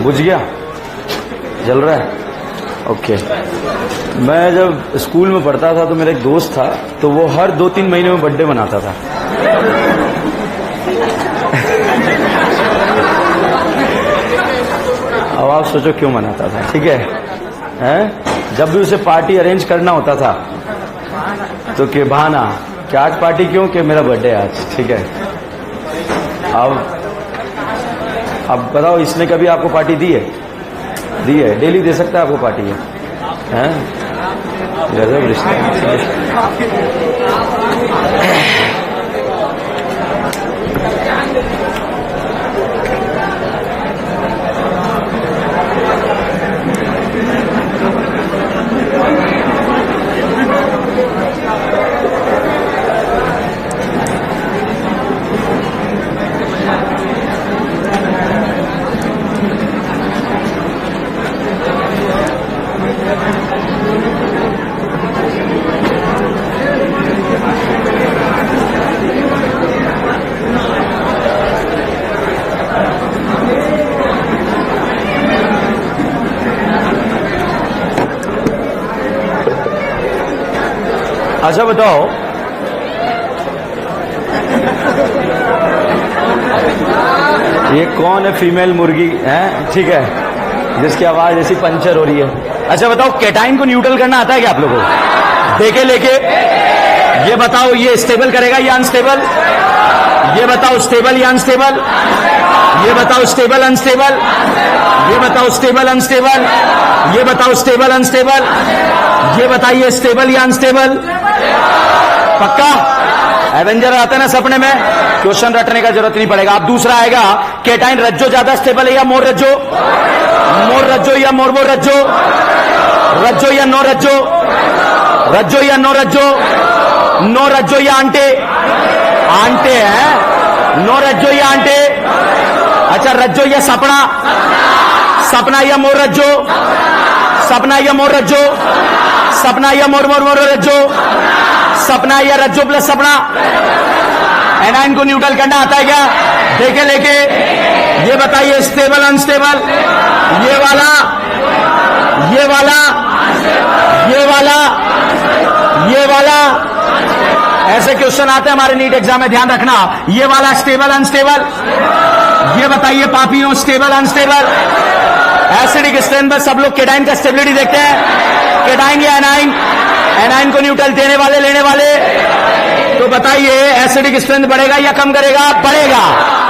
बुझ गया? जल रहा है? ओके। मैं जब स्कूल में पढ़ता था तो मेरा एक दोस्त था, तो वो हर 2-3 महीने में बर्थडे मनाता था। अब आप सोचो क्यों मनाता था, ठीक है? जब भी उसे पार्टी अरेंज करना होता था तो के बहाना कि आज पार्टी क्यों, कि मेरा बर्थडे आज, ठीक है? अब बताओ, इसने कभी आपको पार्टी दी है? दी है? डेली दे सकता है आपको पार्टी है? गजब रिश्ता। अच्छा बताओ, ये कौन है फीमेल मुर्गी है, ठीक है, जिसकी आवाज ऐसी पंचर हो रही है? अच्छा बताओ, केटाइन को न्यूट्रल करना आता है क्या आप लोगों को? देखे लेके ये बताओ, ये स्टेबल करेगा या अनस्टेबल? ये बताओ स्टेबल या अनस्टेबल? ये बताओ स्टेबल अनस्टेबल? ये बताओ स्टेबल अनस्टेबल? ये बताओ स्टेबल अनस्टेबल? ये बताइए स्टेबल या अनस्टेबल? पक्का? एवेंजर आते हैं ना सपने में, क्वेश्चन रटने का जरूरत नहीं पड़ेगा। अब दूसरा आएगा, केटाइन रज्जो ज्यादा स्टेबल है या मोर रज्जो? मोर रज्जो या मोरबो रज्जो? रज्जो या नो रज्जो? रज्जो या नो रज्जो? नो रज्जो या आंटे? आंटे है। नो रज्जो या आंटे? अच्छा, रज्जो या सपना? सपना या मोर रज्जो? सपना या मोर रज्जो? सपना या मोर मोर मोर रज्जो? सपना या रज्जो प्लस सपना? एनाइन को न्यूट्रल करना आता है क्या? देखे लेके ये बताइए, स्टेबल अनस्टेबल? ये वाला, ये वाला, ये वाला, ये वाला, ऐसे क्वेश्चन आते हैं हमारे नीट एग्जाम में, ध्यान रखना। ये वाला स्टेबल अनस्टेबल? ये बताइए पापियों, स्टेबल अनस्टेबल? एसिडिक स्ट्रेंथ में सब लोग केटाइन का स्टेबिलिटी देखते हैं, केटाइन या एनाइन? एनाइन को न्यूट्रल देने वाले लेने वाले? तो बताइए एसिडिक स्ट्रेंथ बढ़ेगा या कम करेगा? बढ़ेगा,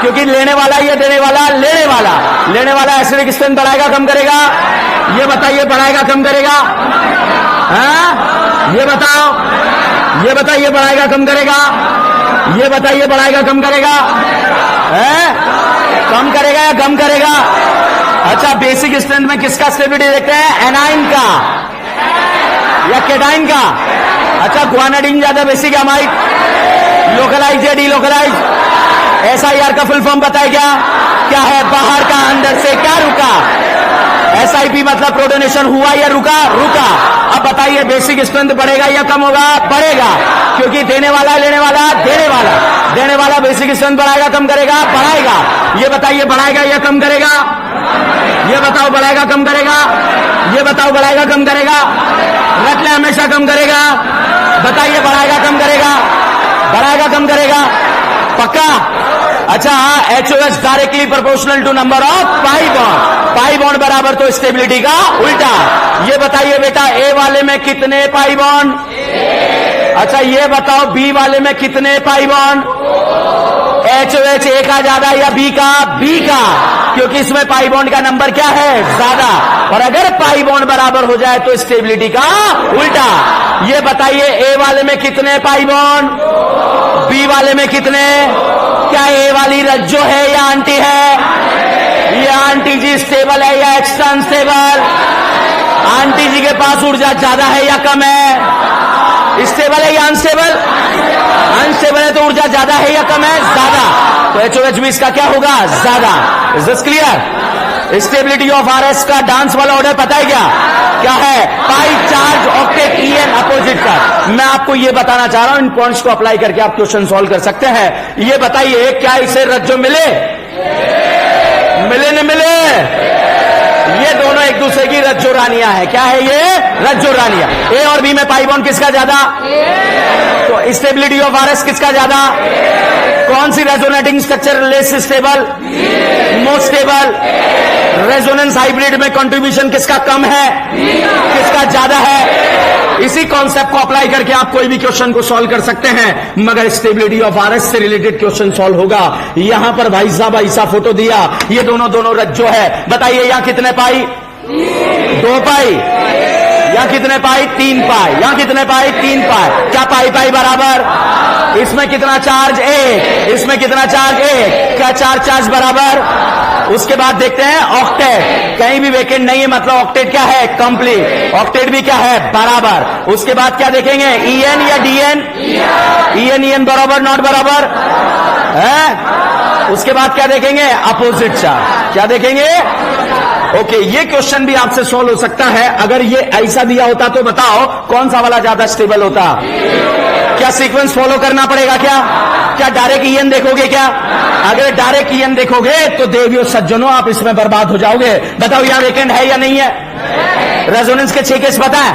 क्योंकि लेने वाला या देने वाला? लेने वाला। लेने वाला एसिडिक स्ट्रेंथ बढ़ाएगा कम करेगा? ये बताइए बढ़ाएगा कम करेगा? ये बताओ, ये बताइए बढ़ाएगा कम करेगा? ये बताइए बढ़ाएगा कम करेगा? कम करेगा या कम करेगा? अच्छा, बेसिक स्ट्रेंथ में किसका स्टेबिलिटी देखते हैं? एनाइन का या केटाइन का? अच्छा, ग्वानाडीन ज्यादा बेसिक है अमाइड? लोकलाइज या डीलोकलाइज? SIR का फुल फॉर्म बताए क्या है? बाहर का अंदर से क्या रुका? SIP मतलब प्रोटोनेशन हुआ या रुका? रुका। अब बताइए बेसिक स्ट्रेंथ बढ़ेगा या कम होगा? बढ़ेगा, क्योंकि देने वाला लेने वाला देने वाला। देने वाला बेसिक स्ट्रेंथ बढ़ाएगा कम करेगा? बढ़ाएगा। ये बताइए बढ़ाएगा या कम करेगा? ये बताओ बढ़ाएगा कम करेगा? ये बताओ बढ़ाएगा कम करेगा? रट ले, हमेशा कम करेगा। बताइए बढ़ाएगा कम करेगा? बढ़ाएगा कम करेगा? पक्का? अच्छा, HOH directly proportional to number of pi bond. Pi bond बराबर तो स्टेबिलिटी का उल्टा। ये बताइए बेटा, A वाले में कितने पाई बॉन्ड? अच्छा, ये बताओ B वाले में कितने पाई बॉन्ड? HOH A का ज्यादा या B का? B का, क्योंकि इसमें पाई बॉन्ड का नंबर क्या है? ज्यादा। और अगर पाई बॉन्ड बराबर हो जाए तो स्टेबिलिटी का उल्टा। ये बताइए A वाले में कितने पाई बॉन्ड? B वाले में कितने? क्या A वाली रज्जो है या आंटी है? ये आंटी जी स्टेबल है या एक्स्ट्रा अनस्टेबल? आंटी जी के पास ऊर्जा ज्यादा है या कम है? स्टेबल है या अनस्टेबल? अनस्टेबल है तो ऊर्जा ज्यादा है या कम है? ज्यादा। तो HOH भी इसका क्या होगा? ज्यादा। Is this clear? Stability of RS का डांस वाला ऑर्डर पता है क्या है? Pi charge octet EN opposite का। मैं आपको ये बताना चाह रहा हूं, इन पॉइंट्स को अप्लाई करके आप क्वेश्चन सॉल्व कर सकते हैं। ये बताइए, क्या इसे रज्जो मिले? मिले न मिले? ये दोनों एक दूसरे की रज्जो रानियां है। क्या है ये? रज्जो रानियां। ए और बी में पाई बॉन्ड किसका ज्यादा? तो स्टेबिलिटी ऑफ आरएस किसका ज्यादा? कौन सी resonating structure less stable? Most stable. Resonance hybrid में कंट्रीब्यूशन किसका कम है? किसका ज्यादा है? इसी कॉन्सेप्ट को अप्लाई करके आप कोई भी क्वेश्चन को सॉल्व कर सकते हैं, मगर स्टेबिलिटी ऑफ आरएस से रिलेटेड क्वेश्चन सॉल्व होगा। यहां पर भाई साहब ऐसा फोटो दिया, ये दोनों रज्जो है। बताइए यहां कितने पाई? 2 पाई। यहां कितने पाई? 3 पाई। यहां कितने पाई? 3 पाई। क्या पाई पाई बराबर? इसमें कितना चार्ज? 1। इसमें कितना चार्ज? 1। क्या चार्ज बराबर? उसके बाद देखते हैं ऑक्टेट। कहीं भी वेकेंट नहीं है, मतलब ऑक्टेट क्या है? कंप्लीट। ऑक्टेट भी क्या है? बराबर। उसके बाद क्या देखेंगे? ईएन या डीएन? ईएन बराबर नॉट बराबर है। उसके बाद क्या देखेंगे? Opposite charge. क्या देखेंगे? ओके, ये क्वेश्चन भी आपसे सॉल्व हो सकता है। अगर ये ऐसा दिया होता तो बताओ कौन सा वाला ज्यादा स्टेबल होता? क्या सीक्वेंस फॉलो करना पड़ेगा? क्या डायरेक्ट ईएन देखोगे? क्या अगर डायरेक्ट ईएन देखोगे तो देवियों सज्जनों आप इसमें बर्बाद हो जाओगे। बताओ यहां वेकेंट है या नहीं है? रेजोनेंस के 6 केस पता है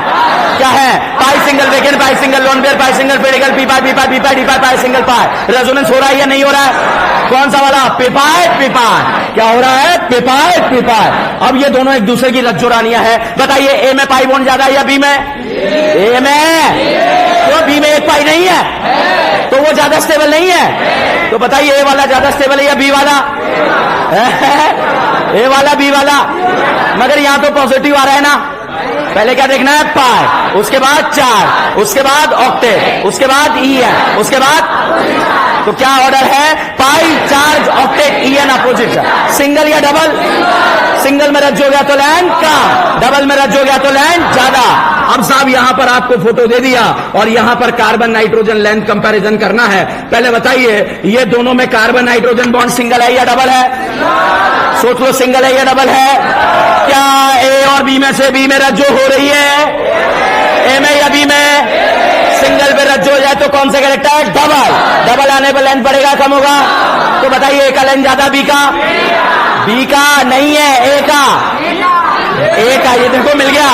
क्या है? पाई सिंगल वेकेंट, पाई सिंगल लोन पेयर, पाई सिंगल पेडिकल, पी पाई डी पाई सिंगल पाई। रेजोनेंस हो रहा है या नहीं हो रहा है? कौन सा वाला? पी पाई। क्या हो रहा है? पी पाई। अब ये दोनों एक दूसरे की रज्जो रानियां है। बताइए ए में पाई बॉन्ड ज्यादा है या बी में? ए में। तो बी में 1 पाई नहीं है तो वो ज्यादा स्टेबल नहीं है। तो बताइए ए वाला ज्यादा स्टेबल है या बी वाला? ए वाला, बी वाला। मगर यहां तो पॉजिटिव आ रहा है ना। पहले क्या देखना है? पाई, उसके बाद चार्ज, उसके बाद ऑक्टेट, उसके बाद ईएन, उसके बाद तो क्या ऑर्डर है? Pi, charge, octet, EN, opposite charge. Single या डबल? सिंगल में रज्ज हो गया तो लैंड कम, डबल में रज्ज हो गया तो लैंड ज्यादा। अब साहब यहां पर आपको फोटो दे दिया और यहां पर कार्बन नाइट्रोजन लेंथ कंपैरिजन करना है। पहले बताइए ये दोनों में कार्बन नाइट्रोजन बॉन्ड सिंगल है या डबल है? सोच लो, सिंगल है या डबल है? क्या ए और बी में से बी में रज्जो हो रही है? ए में या बी में? सिंगल पे रज्जो हो जाए तो कौन सा कैरेक्टर? डबल आने पर लेंथ बढ़ेगा कम होगा? तो बताइए ए का लेंथ ज्यादा, बी का? बी का नहीं है, ए का। ये देखो मिल गया,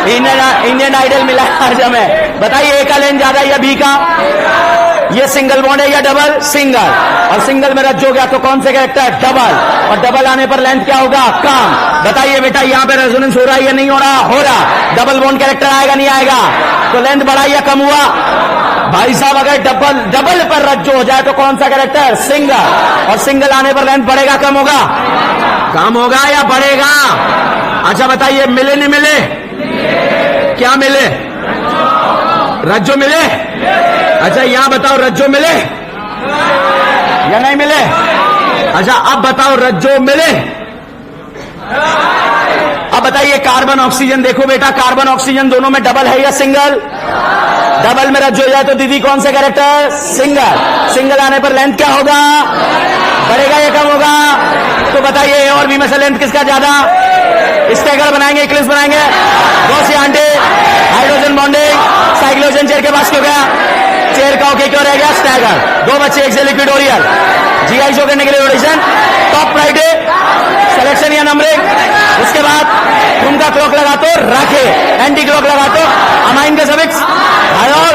इंडियन आइडल मिला आज हमें। बताइए ए का लेंथ ज्यादा या बी का? ये सिंगल बॉन्ड है या डबल? सिंगल। और सिंगल में रज्ज हो गया तो कौन से कैरेक्टर? डबल। और डबल आने पर लेंथ क्या होगा? कम। बताइए बेटा यहां पे रेजोनेंस हो रहा है या नहीं हो रहा? हो रहा। डबल बॉन्ड कैरेक्टर आएगा नहीं आएगा? तो लेंथ बढ़ा या कम हुआ? भाई साहब अगर डबल पर रज्जो हो जाए तो कौन सा कैरेक्टर? सिंगल। और सिंगल आने पर लेंथ बढ़ेगा कम होगा? कम होगा या बढ़ेगा? अच्छा बताइए मिले नहीं मिले? क्या मिले? रज्जो मिले? अच्छा यहां बताओ रज्जो मिले या नहीं मिले? अच्छा अब बताओ रज्जो मिले? अब बताइए कार्बन ऑक्सीजन देखो बेटा, कार्बन ऑक्सीजन दोनों में डबल है या सिंगल? डबल में रज्जो हो जाए तो दीदी कौन से कैरेक्टर? सिंगल। सिंगल आने पर लेंथ क्या होगा? बढ़ेगा या कम होगा? तो बताइए ए और बी में से लेंथ किसका ज्यादा? स्टेगर बनाएंगे, इक्लिप्स बनाएंगे, गॉसियन आंटी, हाइड्रोजन बॉन्डिंग, साइक्लोजन चेयर के पास क्यों गया? चेयर का ओके क्यों रह गया? स्टैगर। 2 बच्चे एक से लिक्विड ओरियल, जीआई शो करने के लिए रोटेशन, टॉप प्रायोरिटी, सिलेक्शन या नंबरिंग। उसके बाद तुम का क्लॉक लगा तो रखे, एंटी क्लॉक लगा तो अमाइन के सबिक्स, हाइड्रोल,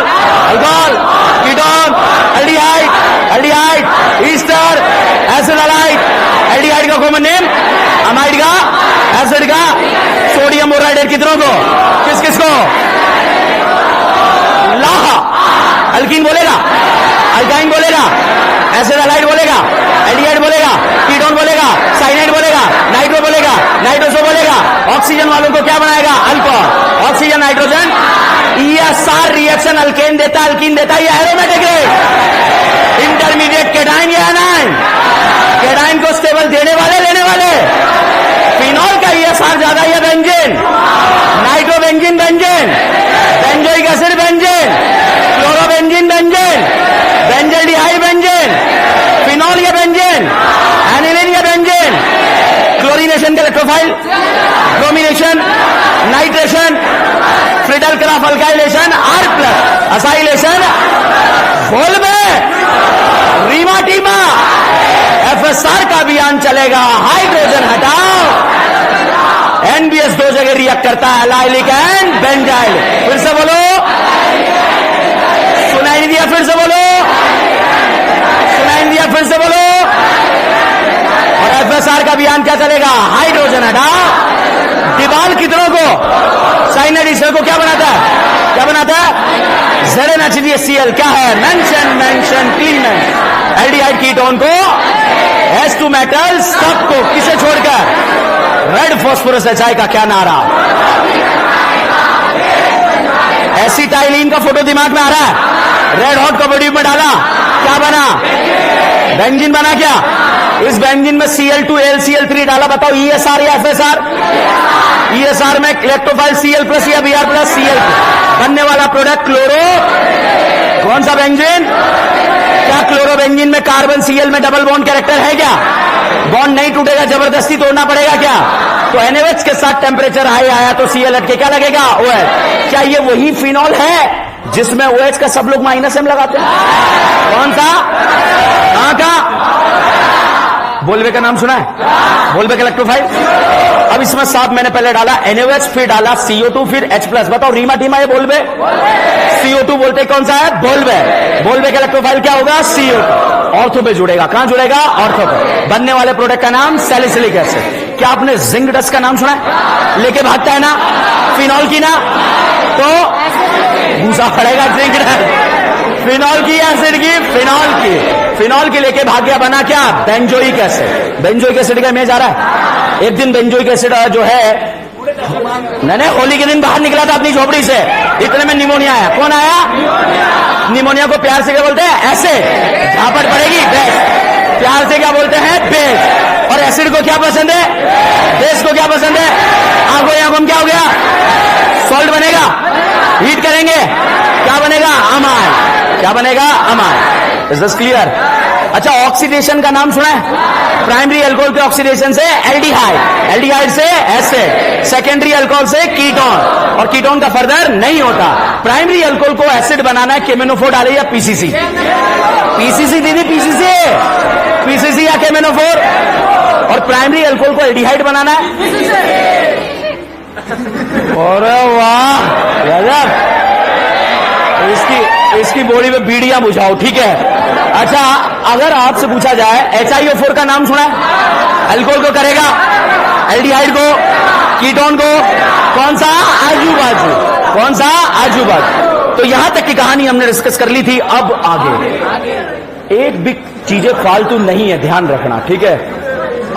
alcohol, ketone, aldehyde, ester, acid halide. Aldehyde का कॉमन नेम, अमाइड का, एसिड का, सोडियम बोराइड कितनों को? किस किस को? लाहा। अल्कीन बोलेगा, अल्काइन बोलेगा, एसिड हैलाइड बोलेगा, एल्डिहाइड बोलेगा, कीटोन बोलेगा, साइनाइड बोलेगा, नाइट्रो बोलेगा, नाइट्रोसो बोलेगा। ऑक्सीजन वालों को क्या बनाएगा? Alcohol. Oxygen nitrogen, ESR reaction alkane देता, अल्कीन देता, ये एरोमेटिक है। इंटरमीडिएट केटाइन या एनाइन? केटाइन को स्टेबल देने वाले लेने वाले? फिनॉल का ईएसआर ज्यादा या benzene? Nitro benzene benzene, benzoic acid benzene, chlorobenzene benzene, benzaldehyde benzene, phenol या बेंजीन, एनिलीन या बेंजीन। क्लोरीनेशन का electrophile, bromination, nitration, Friedel Crafts alkylation, R plus, acylation, होल में रीमाटीमा, एफएसआर का अभियान चलेगा। हाइड्रोजन हटाओ, एनबीएस दो जगह रिएक्ट करता है, एलाइलिक एंड बेंजाइल। फिर से बोलो, सुनाई नहीं दिया? फिर से बोलो, सुनाई नहीं दिया? फिर से बोलो। और एफएसआर का अभियान क्या चलेगा? हाइड्रोजन हटा। डिबाल कितनों को, साइनाइड को क्या बनाता है? क्या बनाता है? ZnHCl क्या है? Mention clean mention. Aldehyde ketone को, S2 मेटल सबको, किसे छोड़कर? रेड फास्फोरस HI का क्या नारा? एसिटाइलिन का फोटो दिमाग में आ रहा है? रेड हॉट कबड्डी में डाला, क्या बना? बेंजीन बना। क्या इस बेंजीन में Cl2 AlCl3 डाला? बताओ ESR या FSR? ESR में इलेक्ट्रोफाइल Cl+ या Br+ Cl बनने वाला प्रोडक्ट क्लोरो। कौन सा बेंजीन? क्या क्लोरो बेंजीन में कार्बन Cl में डबल बॉन्ड कैरेक्टर है क्या? बॉन्ड नहीं टूटेगा, जबरदस्ती तोड़ना पड़ेगा क्या? तो NaOH के साथ टेम्परेचर हाई आया तो Cl हट के क्या लगेगा? OH। क्या ये वही फिनॉल है जिसमें OH का सब लोग -M लगाते हैं? कौन सा? कहां का? बोलवे का नाम सुना है? बोलवे का इलेक्ट्रोफाइल। अब इसमें साफ मैंने पहले डाला NaOH, फिर डाला CO2, फिर H+। बताओ रीमा टीमा ये बोलवे? CO2 बोलते कौन सा है? बोलवे। बोलवे का इलेक्ट्रोफाइल क्या होगा? CO2। ऑर्थो पे जुड़ेगा। कहां जुड़ेगा? ऑर्थो पे। बनने वाले प्रोडक्ट का नाम सैलिसिलिक एसिड। क्या आपने जिंक डस्ट का नाम सुना है? लेके भागता है ना फिनॉल की, ना तो घूसा पड़ेगा जिंक डस्ट। फिनॉल की, एसिड की, फिनॉल की लेके भाग गया, बना क्या? Benzoic acid. बेंजोइक एसिड का इमेज आ रहा है? एक दिन बेंजोइक एसिड जो है, मैंने होली के दिन बाहर निकला था अपनी झोपड़ी से, इतने में निमोनिया आया। कौन आया? निमोनिया को प्यार से क्या बोलते हैं? एसिड। झापट पड़ेगी, बेस। प्यार से क्या बोलते हैं? बेस। और एसिड को क्या पसंद है? बेस को क्या पसंद है? आंखों क्या हो गया? सॉल्ट बनेगा। हीट करेंगे, क्या बनेगा? अमाइन। क्या बनेगा? अमाइन। Is this clear? अच्छा, ऑक्सीडेशन का नाम सुना है? प्राइमरी अल्कोहल के ऑक्सीडेशन से एल्डिहाइड, एल्डिहाइड से एसिड, सेकेंडरी अल्कोहल से कीटोन, और कीटोन का फर्दर नहीं होता। प्राइमरी अल्कोहल को एसिड बनाना है, केमेनोफोर डाले या पीसीसी? पीसीसी दीदी, पीसीसी, पीसीसी या केमेनोफोर। और प्राइमरी अल्कोहल को एल्डिहाइड बनाना है। अरे वाह गजब, इसकी बॉडी में बीड़ियां बुझाओ, ठीक है। अच्छा, अगर आपसे पूछा जाए HiO4 का नाम सुना है? अल्कोहल को करेगा, एल्डिहाइड को, कीटोन को, कौन सा? आजू बाजू। कौन सा? आजू बाजू। तो यहां तक की कहानी हमने डिस्कस कर ली थी। अब आगे एक भी चीजें फालतू नहीं है, ध्यान रखना, ठीक है।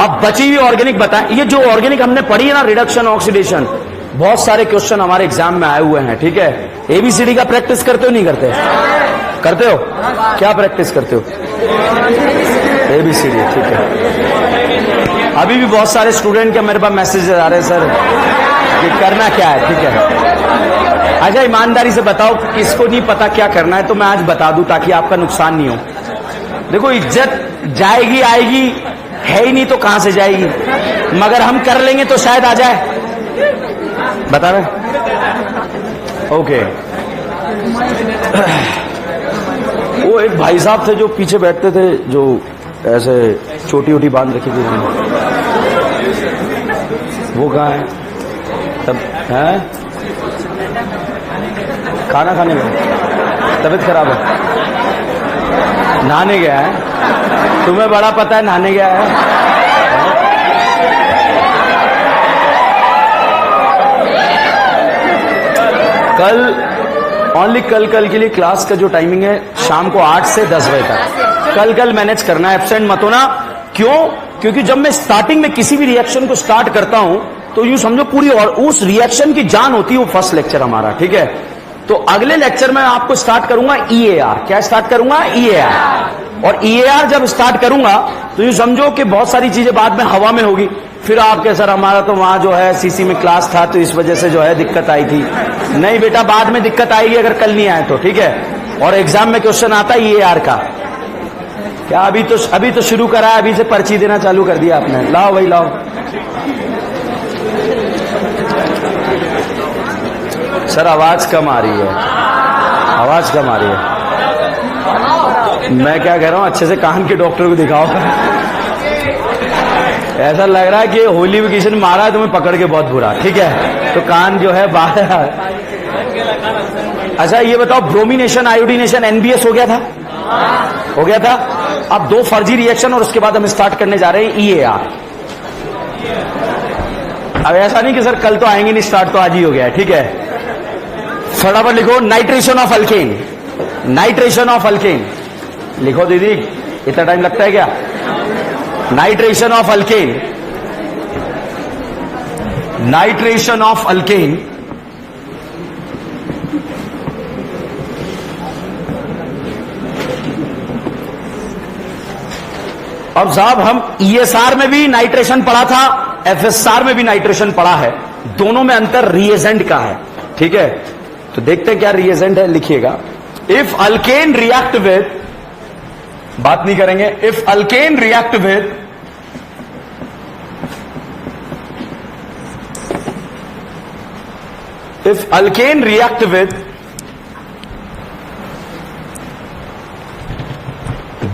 अब बची हुई ऑर्गेनिक बताएं। ये जो ऑर्गेनिक हमने पढ़ी है ना, रिडक्शन, ऑक्सीडेशन, बहुत सारे क्वेश्चन हमारे एग्जाम में आए हुए हैं, ठीक है। ABCD का प्रैक्टिस करते हो नहीं करते? करते हो? क्या प्रैक्टिस करते हो? ABCD, ठीक है। अभी भी बहुत सारे स्टूडेंट के मेरे पास मैसेज आ रहे हैं, सर कि करना क्या है, ठीक है। अच्छा, ईमानदारी से बताओ, किसको नहीं पता क्या करना है, तो मैं आज बता दूं ताकि आपका नुकसान नहीं हो। देखो, इज्जत जाएगी आएगी, है ही नहीं तो कहां से जाएगी, मगर हम कर लेंगे तो शायद आ जाए। बता रहे? ओके। वो एक भाई साहब थे जो पीछे बैठते थे, जो ऐसे छोटी छोटी बांध रखी थी, वो कहाँ है? तब है खाना खाने गए, तबीयत खराब है, नहाने गया है। तुम्हें बड़ा पता है नहाने गया है। कल ओनली कल के लिए क्लास का जो टाइमिंग है शाम को 8 से 10 बजे तक। कल मैनेज करना है, एब्सेंट मत होना। क्यों? क्योंकि जब मैं स्टार्टिंग में किसी भी रिएक्शन को स्टार्ट करता हूं तो यूं समझो पूरी, और उस रिएक्शन की जान होती है वो फर्स्ट लेक्चर हमारा, ठीक है। तो अगले लेक्चर में आपको स्टार्ट करूंगा EAR। क्या स्टार्ट करूंगा? EAR। और EAR जब स्टार्ट करूंगा तो यूं समझो कि बहुत सारी चीजें बाद में हवा में होगी। फिर आपके सर हमारा तो वहां जो है CC में क्लास था तो इस वजह से जो है दिक्कत आई थी। नहीं बेटा, बाद में दिक्कत आएगी अगर कल नहीं आए तो, ठीक है। और एग्जाम में क्वेश्चन आता है EAR का। क्या अभी तो शुरू करा है, अभी से पर्ची देना चालू कर दिया आपने। लाओ भाई लाओ। सर आवाज कम आ रही है, आवाज कम आ रही है। मैं क्या कह रहा हूं, अच्छे से कान के डॉक्टर को दिखाओ। ऐसा लग रहा है कि होली वेकेशन मारा है तुम्हें पकड़ के बहुत बुरा, ठीक है, तो कान जो है बाहर। अच्छा ये बताओ, ब्रोमिनेशन, आयोडीनेशन, एनबीएस हो गया था? हो गया था। अब 2 फर्जी रिएक्शन और उसके बाद हम स्टार्ट करने जा रहे हैं ईएआर। अब ऐसा नहीं कि सर कल तो आएंगे नहीं, स्टार्ट तो आज ही हो गया है, ठीक है। फटाफट लिखो, nitration of alkane, nitration of alkane लिखो दीदी, इतना टाइम लगता है क्या? Nitration of alkane, nitration of alkane अब साहब हम ईएसआर में भी नाइट्रेशन पढ़ा था, एफएसआर में भी नाइट्रेशन पढ़ा है, दोनों में अंतर रिएजेंट का है, ठीक है। तो देखते हैं क्या रिएजेंट है, लिखिएगा। इफ अल्केन रिएक्ट विद, बात नहीं करेंगे, if alkane react with if alkane react with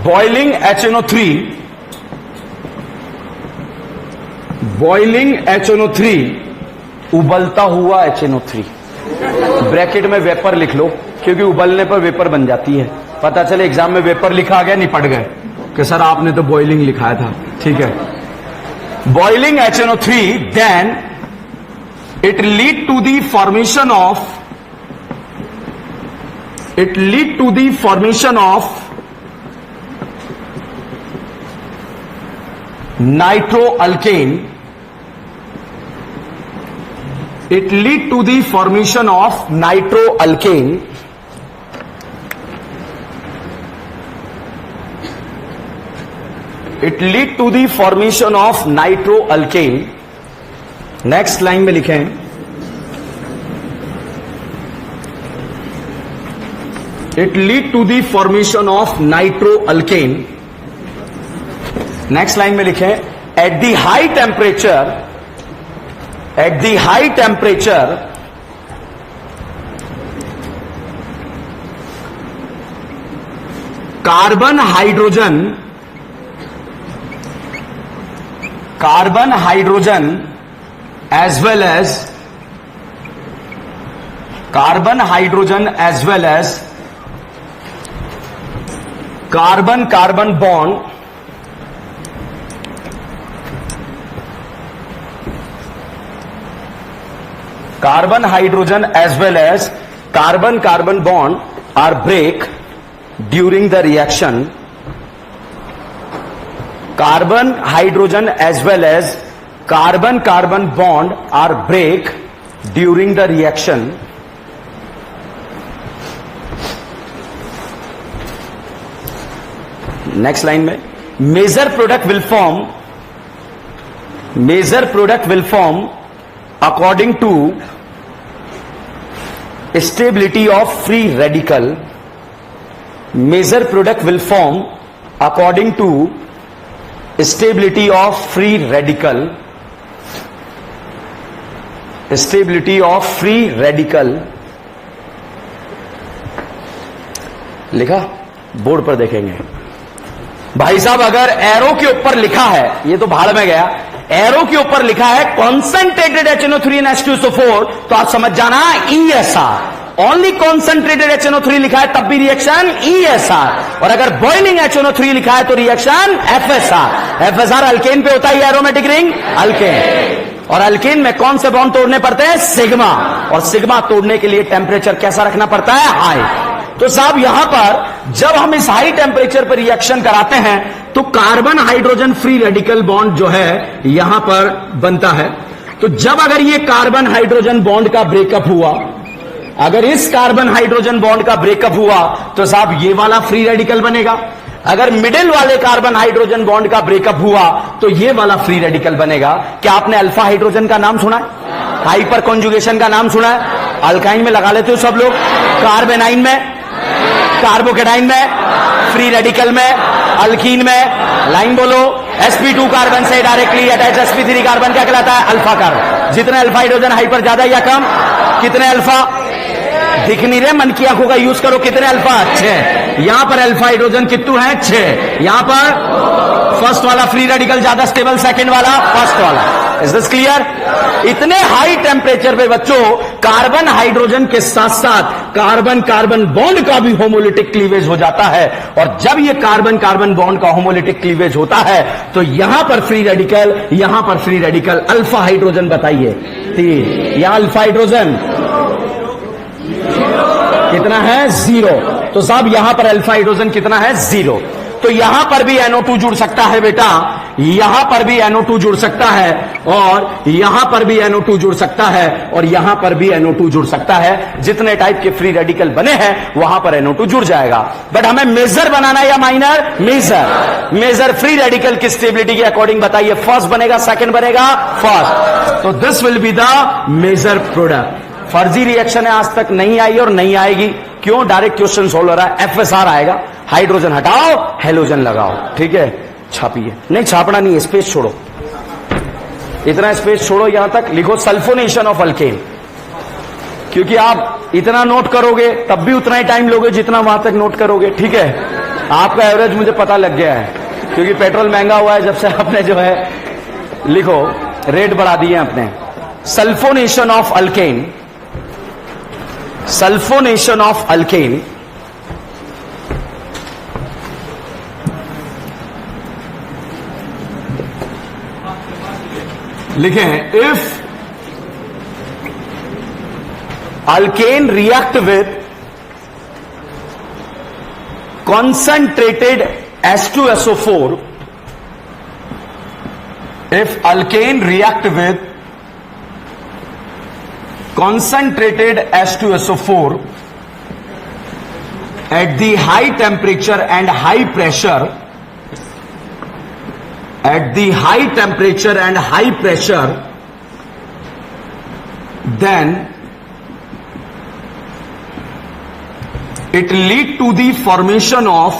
boiling HNO3, boiling HNO3, उबलता हुआ HNO3, ब्रैकेट में वेपर लिख लो, क्योंकि उबलने पर वेपर बन जाती है। पता चले एग्जाम में वेपर लिखा गया, निपट गए कि सर आपने तो बॉइलिंग लिखाया था, ठीक है। Boiling HNO3, then it lead to the formation of nitroalkane, it lead to the formation of nitroalkane, it lead to the formation of nitroalkane। Next line में लिखें, it lead to the formation of nitroalkane. Next line में लिखें, at the high temperature, at the high temperature carbon hydrogen as well as carbon hydrogen as well as carbon carbon bond carbon hydrogen as well as carbon carbon bond are break during the reaction, carbon hydrogen as well as carbon carbon bond are break during the reaction, next line में major product will form according to stability of free radical, major product will form according to stability of free radical, stability of free radical लिखा, board पर देखेंगे। भाई साहब अगर arrow के ऊपर लिखा है, ये तो भाड़ में गया, एरो के ऊपर लिखा है कॉन्सेंट्रेटेड HNO3 एंड H2SO4, तो आप समझ जाना ESR। ओनली कॉन्सेंट्रेटेड HNO3 लिखा है तब भी रिएक्शन ESR, और अगर बॉइलिंग HNO3 लिखा है तो रिएक्शन FSR। FSR अल्केन पे होता है, एरोमेटिक रिंग अल्केन, और अल्केन में कौन से बॉन्ड तोड़ने पड़ते हैं? सिग्मा, और सिग्मा तोड़ने के लिए टेम्परेचर कैसा रखना पड़ता है? हाई। तो साहब यहां पर जब हम इस हाई टेम्परेचर पर रिएक्शन कराते हैं तो carbon hydrogen free radical bond जो है यहां पर बनता है। तो जब अगर ये कार्बन हाइड्रोजन बॉन्ड का ब्रेकअप हुआ, अगर इस कार्बन हाइड्रोजन बॉन्ड का ब्रेकअप हुआ तो साहब ये वाला फ्री रेडिकल बनेगा। अगर मिडिल वाले कार्बन हाइड्रोजन बॉन्ड का ब्रेकअप हुआ तो ये वाला फ्री रेडिकल बनेगा। क्या आपने अल्फा हाइड्रोजन का नाम सुना है? हाइपर कॉन्जुगेशन का नाम सुना है? अल्काइन में लगा लेते हो सब लोग, कार्बेनाइन में, कार्बोकेटाइन में, फ्री रेडिकल में, अल्कीन में, लाइन बोलो, sp2 कार्बन से डायरेक्टली अटैच sp3 कार्बन क्या कहलाता है? Alpha carbon. जितने अल्फा हाइड्रोजन हाइपर ज्यादा या कम? कितने अल्फा? दिख नहीं रहे, मन की आंखों का यूज करो, कितने अल्फा? अच्छे। यहां पर अल्फा हाइड्रोजन कितने हैं? 6। यहां पर फर्स्ट वाला फ्री रेडिकल ज्यादा स्टेबल, सेकंड वाला फर्स्ट वाला। Is this clear? इतने हाई टेम्परेचर पे बच्चों कार्बन हाइड्रोजन के साथ साथ कार्बन कार्बन बॉन्ड का भी होमोलिटिक क्लीवेज हो जाता है, और जब ये कार्बन कार्बन बॉन्ड का होमोलिटिक क्लीवेज होता है तो यहां पर फ्री रेडिकल, यहां पर फ्री रेडिकल। अल्फा हाइड्रोजन बताइए 3, यहां अल्फा हाइड्रोजन कितना है? 0। तो साहब यहां पर अल्फा हाइड्रोजन कितना है? 0। तो यहां पर भी NO2 जुड़ सकता है बेटा, यहां पर भी NO2 जुड़ सकता है, और यहां पर भी NO2 जुड़ सकता है, और यहां पर भी NO2 जुड़ सकता है। जितने टाइप के फ्री रेडिकल बने हैं वहां पर NO2 जुड़ जाएगा। बट हमें मेजर बनाना है या minor? Major. Major free radical की स्टेबिलिटी के अकॉर्डिंग बताइए, फर्स्ट बनेगा सेकंड बनेगा फर्स्ट। तो this will be the major product. फर्जी रिएक्शन है, आज तक नहीं आई और नहीं आएगी। क्यों? डायरेक्ट क्वेश्चन सोल्व हो रहा है। FSR आएगा, हाइड्रोजन हटाओ, हेलोजन लगाओ। ठीक है, छापिए। नहीं छापना नहीं है, स्पेस छोड़ो, इतना स्पेस छोड़ो। यहां तक लिखो सल्फोनेशन ऑफ अल्केन, क्योंकि आप इतना नोट करोगे तब भी उतना ही टाइम लोगे जितना वहां तक नोट करोगे। ठीक है, आपका एवरेज मुझे पता लग गया है, क्योंकि पेट्रोल महंगा हुआ है जब से आपने जो है लिखो रेट बढ़ा दिए आपने। Sulphonation of alkane, sulphonation of alkane लिखें, if alkane react with concentrated H2SO4, if alkane react with concentrated H2SO4 at the high temperature and high pressure, at the high temperature and high pressure, then it lead to the formation of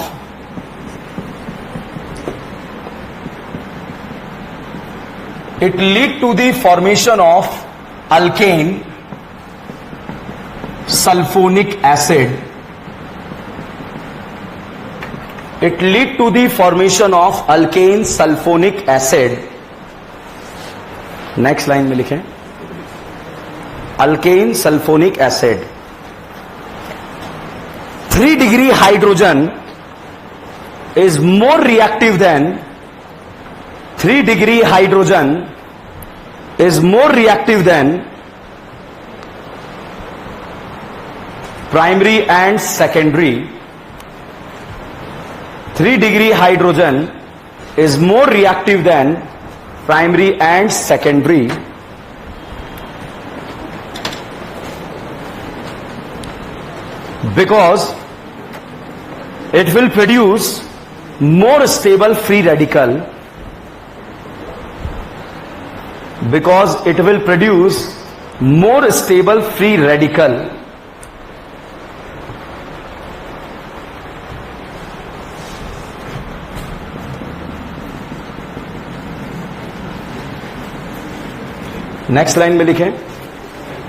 alkane sulfonic acid. It lead to the formation of alkane sulfonic acid. Next line में लिखें, alkane sulfonic acid. 3 degree hydrogen is more reactive than 3 degree hydrogen is more reactive than primary and secondary. 3 degree hydrogen is more reactive than primary and secondary. Because it will produce more stable free radical. Because it will produce more stable free radical. Next line में लिखें,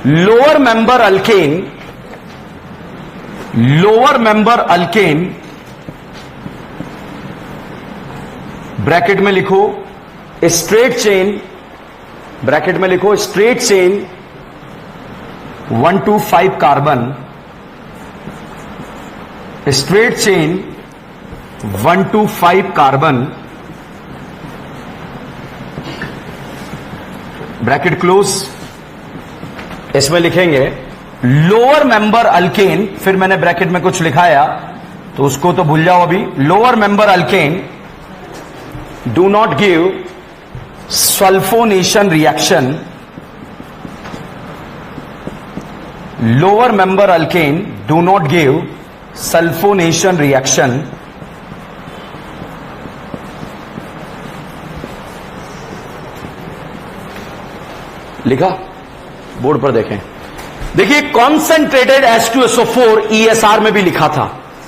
lower member alkane, lower member alkane, bracket में लिखो straight chain, bracket में लिखो straight chain 1 to 5 carbon, straight chain 1 to 5 carbon, bracket close. इसमें लिखेंगे lower member alkane, फिर मैंने ब्रैकेट में कुछ लिखाया तो उसको तो भूल जाओ अभी। Lower member alkane do not give sulphonation reaction, lower member alkane do not give sulphonation reaction. लिखा, बोर्ड पर देखें। देखिए कॉन्सेंट्रेटेड H2SO4 ESR में भी लिखा था,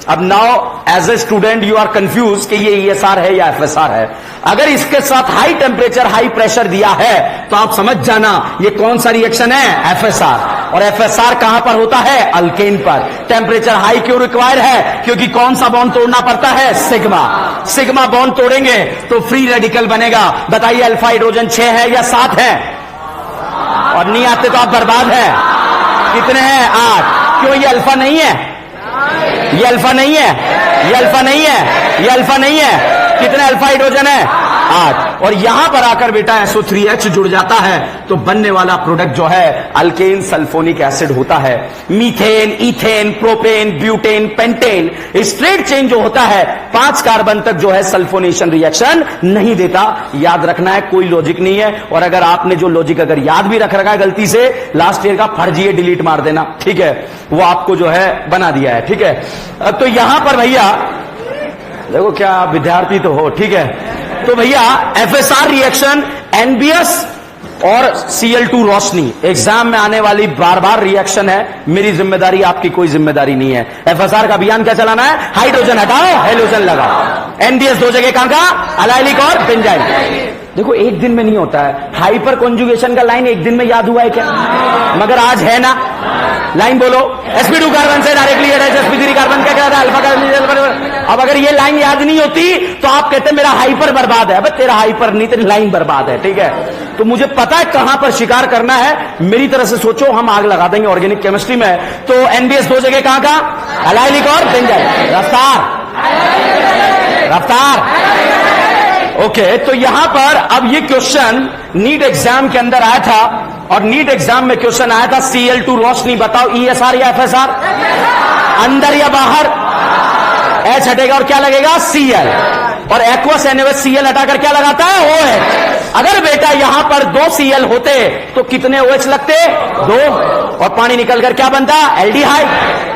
अब now as a student you are confuse कि ये ESR है या FSR है। अगर इसके साथ हाई टेम्परेचर हाई प्रेशर दिया है तो आप समझ जाना ये कौन सा रिएक्शन है, FSR। और FSR कहां पर होता है, अल्केन पर। टेम्परेचर हाई क्यों रिक्वायर है, क्योंकि कौन सा बॉन्ड तोड़ना पड़ता है, सिग्मा। सिग्मा बॉन्ड तोड़ेंगे तो फ्री रेडिकल बनेगा। बताइए अल्फा हाइड्रोजन 6 है या 7 है, और नहीं आते तो आप बर्बाद है। कितने हैं, 8। क्यों, ये अल्फा नहीं है, ये अल्फा नहीं है, ये अल्फा नहीं है, ये अल्फा नहीं है। कितने अल्फा हाइड्रोजन है, 8। और यहां पर आकर बेटा SO3H जुड़ जाता है तो बनने वाला प्रोडक्ट जो है अल्केन सल्फोनिक एसिड होता है। Methane, ethane, propane, butane, pentane, straight chain जो होता है 5 कार्बन तक जो है सल्फोनेशन रिएक्शन नहीं देता। याद रखना है, कोई लॉजिक नहीं है। और अगर आपने जो लॉजिक अगर याद भी रख रखा है गलती से, लास्ट ईयर का फर्जी डिलीट मार देना, ठीक है, वो आपको जो है बना दिया है, ठीक है। तो यहां पर भैया देखो, क्या आप विद्यार्थी तो हो, ठीक है। तो भैया FSR रिएक्शन NBS और Cl2 रोशनी एग्जाम में आने वाली बार बार रिएक्शन है। मेरी जिम्मेदारी, आपकी कोई जिम्मेदारी नहीं है। FSR का अभियान क्या चलाना है, हाइड्रोजन हटाओ, हेलोजन लगाओ। NDS 2 जगह कहां का, अलाइलिक और बेंजाइल। देखो एक दिन में नहीं होता है। हाइपर कॉन्जुगेशन का लाइन एक दिन में याद हुआ है क्या, मगर आज है ना। लाइन बोलो, sp2 कार्बन से डायरेक्टली sp3 कार्बन क्या कहता है, अल्फा कार्बन। अब अगर ये लाइन याद नहीं होती तो आप कहते मेरा हाइपर बर्बाद है। अब तेरा हाइपर नहीं, तेरी लाइन बर्बाद है, ठीक है। तो मुझे पता है कहां पर शिकार करना है, मेरी तरह से सोचो, हम आग लगा देंगे ऑर्गेनिक केमिस्ट्री में। तो NBS 2 जगह कहां का, अलाइलिक और बेंजाइल। रफ्तार, रफ्तार, ओके। तो यहां पर अब ये क्वेश्चन नीट एग्जाम के अंदर आया था, और नीट एग्जाम में क्वेश्चन आया था Cl2 रोशनी, बताओ ESR या FSR, अंदर या बाहर। H हटेगा और क्या लगेगा, Cl। और एक्वस NaOH Cl हटाकर क्या लगाता है, OH। अगर बेटा यहां पर 2 Cl होते तो कितने OH लगते, 2, और पानी निकलकर क्या बनता, एल्डिहाइड।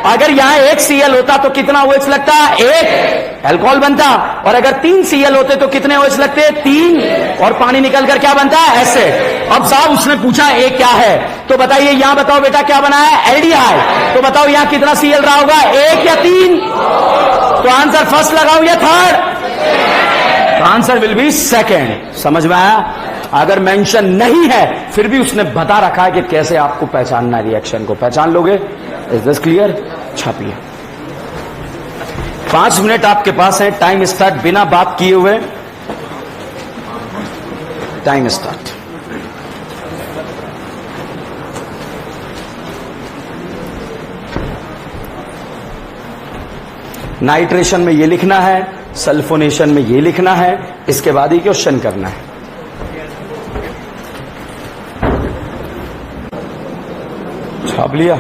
अगर यहां 1 Cl होता तो कितना OH लगता, 1, अल्कोहल बनता। और अगर 3 Cl होते तो कितने OH लगते, 3, और पानी निकलकर क्या बनता है, एसिड। अब साहब उसने पूछा A क्या है, तो बताइए यहां बताओ बेटा क्या बना है, एल्डिहाइड। तो बताओ यहां कितना Cl रहा होगा, 1 या 3। तो आंसर फर्स्ट लगाऊं या थर्ड, तो आंसर विल बी सेकेंड। समझ में आया। अगर मेंशन नहीं है फिर भी उसने बता रखा है कि कैसे आपको पहचानना है, रिएक्शन को पहचान लोगे। इज दिस क्लियर, छापिए। 5 मिनट आपके पास है, टाइम स्टार्ट, बिना बात किए हुए टाइम स्टार्ट। नाइट्रेशन में ये लिखना है, सल्फोनेशन में ये लिखना है, इसके बाद ही क्वेश्चन करना है। छाप लिया,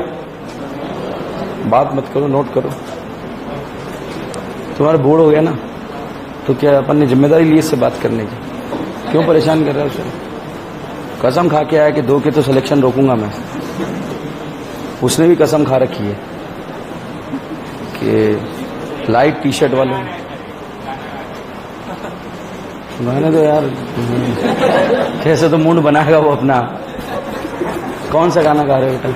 बात मत करो, नोट करो। तुम्हारा बोर्ड हो गया ना, तो क्या अपन ने जिम्मेदारी ली इससे बात करने की, क्यों परेशान कर रहा है उसे। कसम खा के आया कि 2 के तो सिलेक्शन रोकूंगा मैं। उसने भी कसम खा रखी है कि लाइट टी शर्ट वाले, मैंने तो यार कैसे तो मूड बनाएगा वो अपना। कौन सा गाना गा रहे हो बेटा,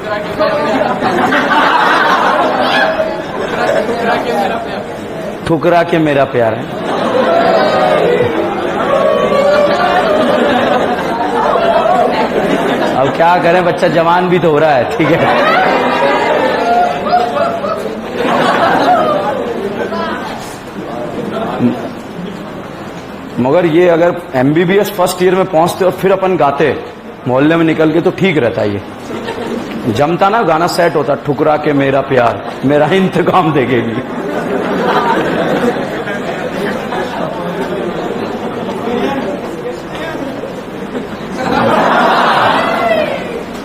ठुकरा के मेरा प्यार है। अब क्या करें, बच्चा जवान भी तो हो रहा है, ठीक है। मगर ये अगर MBBS फर्स्ट ईयर में पहुंचते और फिर अपन गाते मोहल्ले में निकल के तो ठीक रहता, ये जमता ना, गाना सेट होता, ठुकरा के मेरा प्यार मेरा इंतकाम देगी।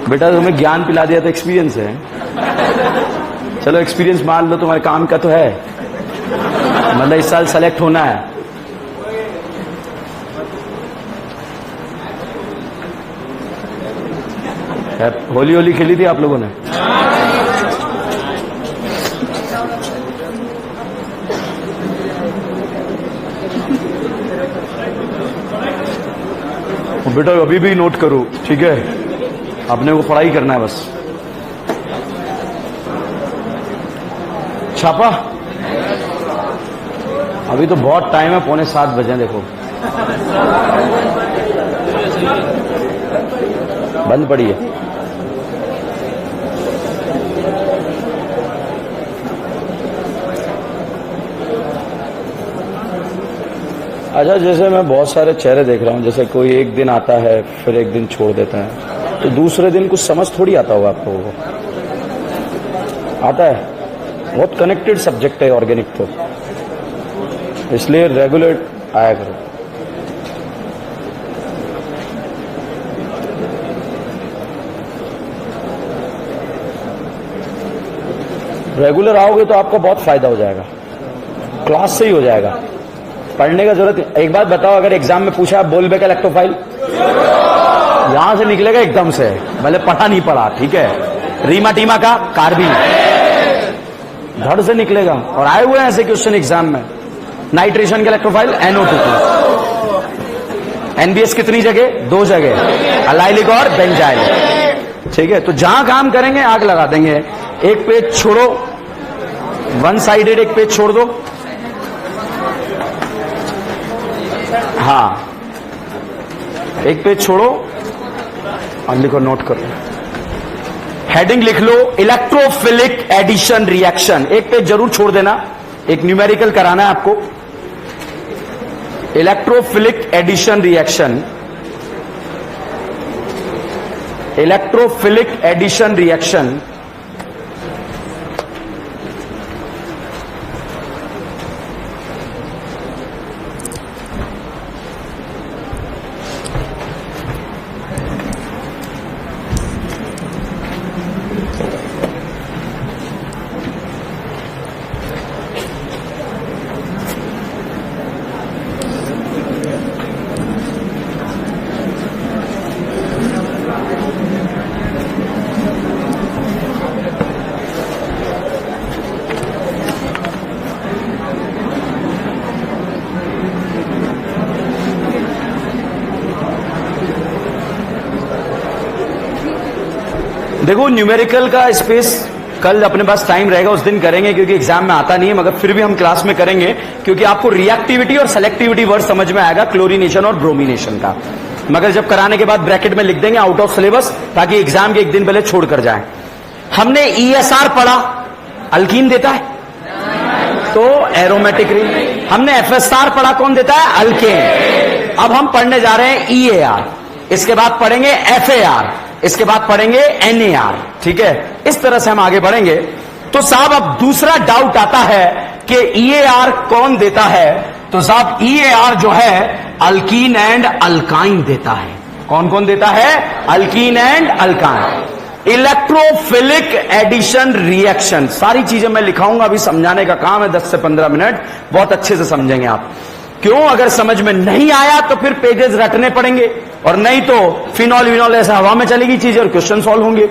बेटा तुम्हें ज्ञान पिला दिया तो एक्सपीरियंस है, चलो एक्सपीरियंस मान लो, तुम्हारे काम का तो है, मतलब इस साल सेलेक्ट होना है। होली होली खेली थी आप लोगों ने, बेटा अभी भी नोट करो, ठीक है, अपने को पढ़ाई करना है बस। छापा अभी तो बहुत टाइम है, 6:45 बजे। देखो बंद पड़ी है। अच्छा, जैसे मैं बहुत सारे चेहरे देख रहा हूं, जैसे कोई एक दिन आता है फिर एक दिन छोड़ देता है, तो दूसरे दिन कुछ समझ थोड़ी आता होगा आप लोगों को। आता है, बहुत कनेक्टेड सब्जेक्ट है ऑर्गेनिक, तो इसलिए रेगुलर आया करो। रेगुलर आओगे तो आपको बहुत फायदा हो जाएगा, क्लास से ही हो जाएगा, पढ़ने का जरूरत। एक बात बताओ, अगर एग्जाम में पूछा बोल का इलेक्ट्रोफाइल, यहां से निकलेगा एकदम से, भले पढ़ा नहीं पढ़ा, ठीक है। रीमा टीमा का कार्बिन धड़ से निकलेगा, और आए हुए हैं ऐसे क्वेश्चन एग्जाम में। नाइट्रेशन का इलेक्ट्रोफाइल NO2, NBS कितनी जगह? 2 जगह, अलाइलिक और बेंजाइल, ठीक है। तो जहां काम करेंगे आग लगा देंगे। एक पेज छोड़ो, वन साइडेड एक पेज छोड़ दो। हाँ, एक पेज छोड़ो और लिखो, नोट करो, हेडिंग लिख लो, इलेक्ट्रोफिलिक एडिशन रिएक्शन। एक पेज जरूर छोड़ देना, एक न्यूमेरिकल कराना है आपको। Electrophilic addition reaction, electrophilic addition reaction. देखो, न्यूमेरिकल का स्पेस कल अपने पास टाइम रहेगा, उस दिन करेंगे, क्योंकि एग्जाम में आता नहीं है, मगर फिर भी हम क्लास में करेंगे, क्योंकि आपको रिएक्टिविटी और सेलेक्टिविटी वर्ड समझ में आएगा, क्लोरीनेशन और ब्रोमिनेशन का। मगर जब कराने के बाद ब्रैकेट में लिख देंगे आउट ऑफ सिलेबस, ताकि एग्जाम के एक दिन पहले छोड़ कर जाए। हमने ESR पढ़ा, अल्कीन देता है तो एरोमेटिक रिंग। हमने FSR पढ़ा, कौन देता है? अल्केन। अब हम पढ़ने जा रहे हैं EAR, इसके बाद पढ़ेंगे FAR, इसके बाद पढ़ेंगे NAR, ठीक है। इस तरह से हम आगे बढ़ेंगे। तो साहब अब दूसरा डाउट आता है कि EAR कौन देता है? तो साहब EAR जो है अल्कीन एंड अल्काइन देता है। कौन कौन देता है? Alkene and alkyne. Electrophilic addition reaction, सारी चीजें मैं लिखाऊंगा, अभी समझाने का काम है, 10 से 15 मिनट, बहुत अच्छे से समझेंगे आप। क्यों? अगर समझ में नहीं आया तो फिर पेजेस रटने पड़ेंगे, और नहीं तो फिनॉल विनॉल ऐसा हवा में चलेगी चीजें और क्वेश्चन सॉल्व होंगे।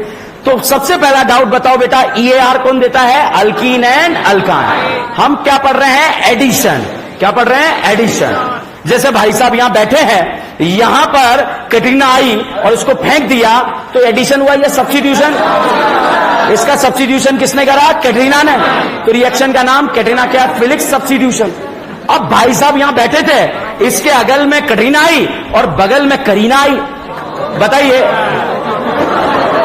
तो सबसे पहला डाउट बताओ बेटा, EAR कौन देता है? Alkene and alkyne. हम क्या पढ़ रहे हैं? एडिशन। क्या पढ़ रहे हैं? एडिशन। जैसे भाई साहब यहां बैठे हैं, यहां पर कैटरीना आई और उसको फेंक दिया, तो एडिशन हुआ या सब्स्टिट्यूशन? इसका सब्स्टिट्यूशन किसने करा? कैटरीना ने। तो रिएक्शन का नाम कैटरीना क्या? Philic substitution. अब भाई साहब यहां बैठे थे, इसके अगल में कैटरीना आई और बगल में करीना आई, बताइए,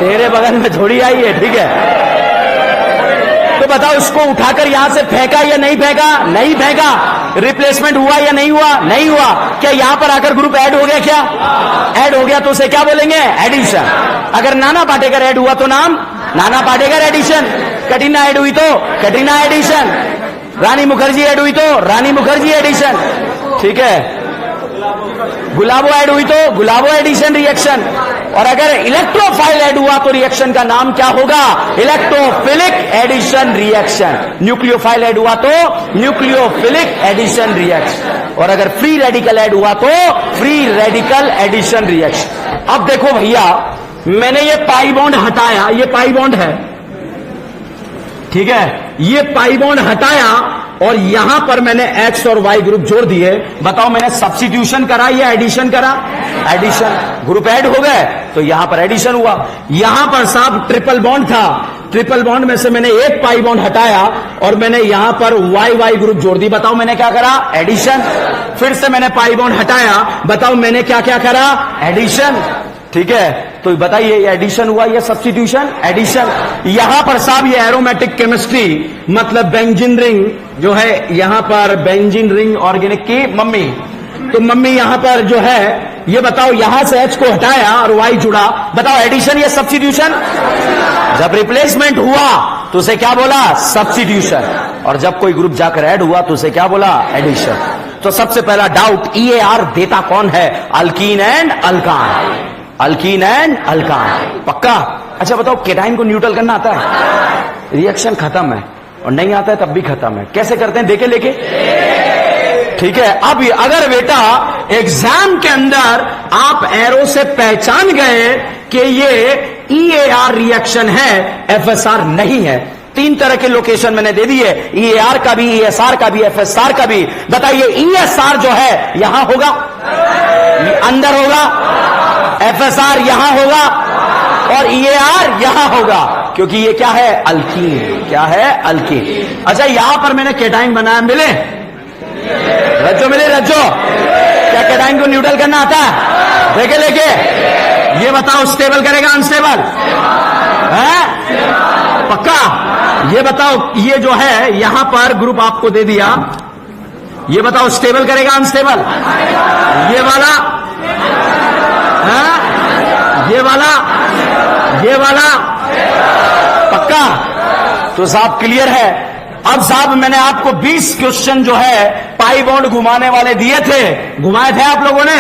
तेरे बगल में थोड़ी आई है, ठीक है। तो बताओ, इसको उठाकर यहां से फेंका या नहीं फेंका? नहीं फेंका। रिप्लेसमेंट हुआ या नहीं हुआ? नहीं हुआ। क्या यहां पर आकर ग्रुप ऐड हो गया? क्या ऐड हो गया? तो उसे क्या बोलेंगे? एडिशन। अगर नाना पाटेकर ऐड हुआ तो नाम नाना पाटेकर एडिशन। कैटरीना ऐड हुई तो कैटरीना एडिशन। रानी मुखर्जी ऐड हुई तो रानी मुखर्जी एडिशन, ठीक है। गुलाबो ऐड हुई तो गुलाबो एडिशन रिएक्शन। और अगर इलेक्ट्रोफाइल ऐड हुआ तो रिएक्शन का नाम क्या होगा? Electrophilic addition reaction. Nucleophile add हुआ तो न्यूक्लियोफिलिक एडिशन रिएक्शन। और अगर फ्री रेडिकल ऐड हुआ तो फ्री रेडिकल एडिशन रिएक्शन। अब देखो भैया, मैंने ये पाई बॉन्ड हटाया, ये पाई बॉन्ड है, ठीक है, ये पाई बॉन्ड हटाया और यहां पर मैंने X और Y ग्रुप जोड़ दिए। बताओ, मैंने सब्स्टिट्यूशन करा या एडिशन करा? एडिशन। ग्रुप ऐड हो गए तो यहां पर एडिशन हुआ। यहां पर साहब ट्रिपल बॉन्ड था, ट्रिपल बॉन्ड में से मैंने एक पाई बॉन्ड हटाया और मैंने यहां पर वाई वाई ग्रुप जोड़ दी। बताओ मैंने क्या करा? एडिशन। फिर से मैंने पाई बॉन्ड हटाया, बताओ मैंने क्या क्या करा? एडिशन। ठीक है, तो बताइए ये एडिशन हुआ या सब्स्टिट्यूशन? एडिशन। यहां पर साहब ये एरोमेटिक केमिस्ट्री मतलब बेंजीन रिंग जो है यहां पर बेंजीन रिंग ऑर्गेनिक की मम्मी, तो मम्मी यहां पर जो है ये बताओ यहां से H को हटाया और Y जुड़ा, बताओ एडिशन या सब्स्टिट्यूशन? जब रिप्लेसमेंट हुआ तो उसे क्या बोला? सब्स्टिट्यूशन। और जब कोई ग्रुप जाकर ऐड हुआ तो उसे क्या बोला? एडिशन। तो सबसे पहला डाउट, EAR देता कौन है? Alkene and alkane. Alkene and alkane, पक्का? अच्छा बताओ केटाइन को न्यूट्रल करना आता है? रिएक्शन खत्म है, और नहीं आता है तब भी खत्म है। कैसे करते हैं देखे लेके? ठीक है, अब अगर बेटा एग्जाम के अंदर आप एरो से पहचान गए कि ये EAR रिएक्शन है, FSR नहीं है, 3 तरह के लोकेशन मैंने दे दिए, EAR का भी, ESR का भी, FSR का भी। बताइए ESR जो है यहां होगा, अंदर होगा, FSR यहां होगा और EAR यहां होगा, क्योंकि ये क्या है? अल्कीन। क्या है? अल्कीन। अच्छा यहां पर मैंने केटाइन बनाया, मिले रज्जो, मिले रज्जो? क्या केटाइन को न्यूट्रल करना आता है? देखे लेके? ये बताओ स्टेबल करेगा अनस्टेबल? है पक्का? ये बताओ ये जो है यहां पर ग्रुप आपको दे दिया, ये बताओ स्टेबल करेगा अनस्टेबल? ये वाला है? ये वाला? ये वाला? पक्का? तो साहब क्लियर है। अब साहब मैंने आपको 20 क्वेश्चन जो है पाई बॉन्ड घुमाने वाले दिए थे, घुमाए थे आप लोगों ने?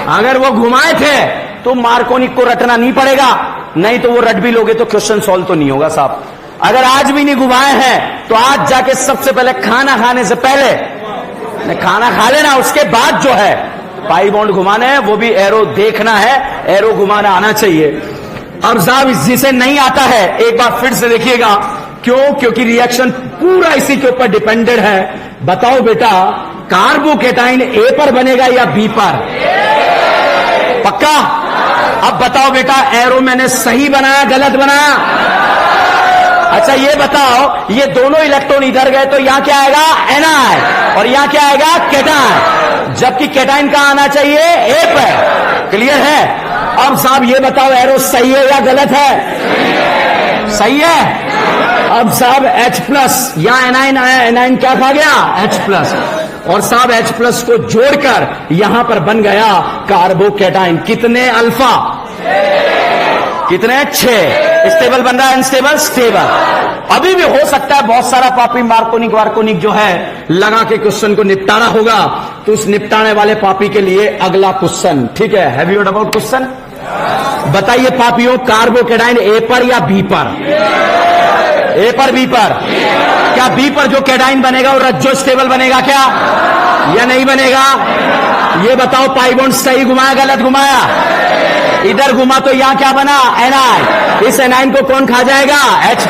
अगर वो घुमाए थे तो मार्कोनिक को रटना नहीं पड़ेगा, नहीं तो वो रट भी लोगे तो क्वेश्चन सॉल्व तो नहीं होगा साहब। अगर आज भी नहीं घुमाए हैं तो आज जाके सबसे पहले खाना खाने से पहले खाना खा लेना, उसके बाद जो है पाई बॉन्ड घुमाने हैं, वो भी एरो देखना है, एरो घुमाना आना चाहिए। अब साहब जिसे नहीं आता है एक बार फिर से देखिएगा, क्यों? क्योंकि रिएक्शन पूरा इसी के ऊपर डिपेंडेड है। बताओ बेटा कार्बोकेटाइन A पर बनेगा या B पर? पक्का? अब बताओ बेटा एरो मैंने सही बनाया गलत बनाया? अच्छा ये बताओ ये दोनों इलेक्ट्रॉन इधर गए तो यहां क्या आएगा? Ni, और यहां क्या आएगा? केटाइन, जबकि केटाइन कहां आना चाहिए? A पर। क्लियर है? अब साहब ये बताओ एरो सही है या गलत है? सही है। अब साहब H+ या एनाइन आया, एनाइन क्या खा गया? H+, और साहब H+ को जोड़कर यहां पर बन गया कार्बोकेटाइन। कितने अल्फा? कितने? 6। स्टेबल बन रहा है, अनस्टेबल? स्टेबल। अभी भी हो सकता है बहुत सारा पापी मार्कोनिक वार्कोनिक जो है लगा के क्वेश्चन को निपटाना होगा, तो उस निपटाने वाले पापी के लिए अगला क्वेश्चन। ठीक है, have you heard about question? बताइए पापियों कार्बोकेटाइन A पर या B पर? A पर, B पर? क्या B पर जो कैटाइन बनेगा वो रज्जो स्टेबल बनेगा क्या या नहीं बनेगा? ये बताओ पाई बॉन्ड सही घुमाया गलत घुमाया? इधर घुमा तो यहां क्या बना? एनाइन। इस एनाइन को कौन खा जाएगा? H+।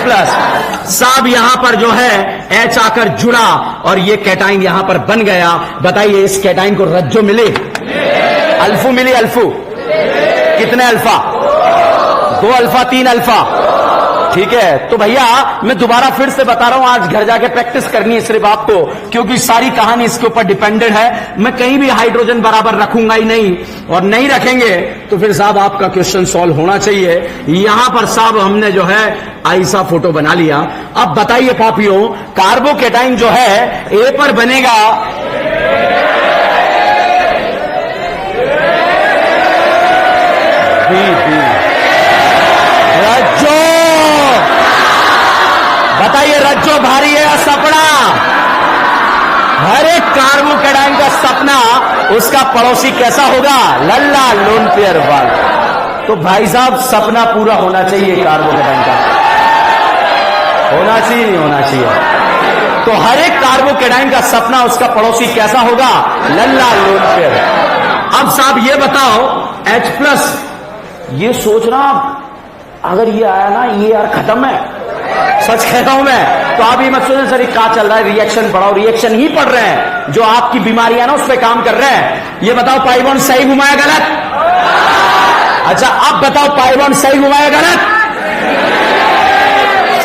साहब यहां पर जो है H आकर जुड़ा और ये कैटाइन यहां पर बन गया। बताइए इस कैटाइन को रज्जो मिले? अल्फू मिली? अल्फू कितने अल्फा? 2 alpha 3 alpha. ठीक है, तो भैया मैं दोबारा फिर से बता रहा हूं, आज घर जाके प्रैक्टिस करनी है सिर्फ आपको, क्योंकि सारी कहानी इसके ऊपर डिपेंडेड है। मैं कहीं भी हाइड्रोजन बराबर रखूंगा ही नहीं, और नहीं रखेंगे तो फिर साहब आपका क्वेश्चन सॉल्व होना चाहिए। यहां पर साहब हमने जो है ऐसा फोटो बना लिया। अब बताइए पापियों कार्बोकेटाइन जो है A पर बनेगा रज्जो? बताइए रज्जो भारी है या सपना? हर एक कार्बोकेटाइन का सपना उसका पड़ोसी कैसा होगा? लल्ला लोन पेयर वाल। तो भाई साहब सपना पूरा होना चाहिए कार्बोकेटाइन का, होना चाहिए नहीं होना चाहिए? तो हर एक कार्बोकेटाइन का सपना उसका पड़ोसी कैसा होगा? लल्ला लोन पेयर। अब साहब ये बताओ H+, ये सोच रहा अगर ये आया ना ये यार खत्म है, सच कह रहा हूं मैं। तो आप ये मत सोचें सर क्या चल रहा है, रिएक्शन पढ़ाओ, रिएक्शन ही पढ़ रहे हैं, जो आपकी बीमारियां ना उस पर काम कर रहे हैं। ये बताओ पाई बॉन्ड सही घुमाया गलत? अच्छा अब बताओ पाई बॉन्ड सही घुमाया गलत?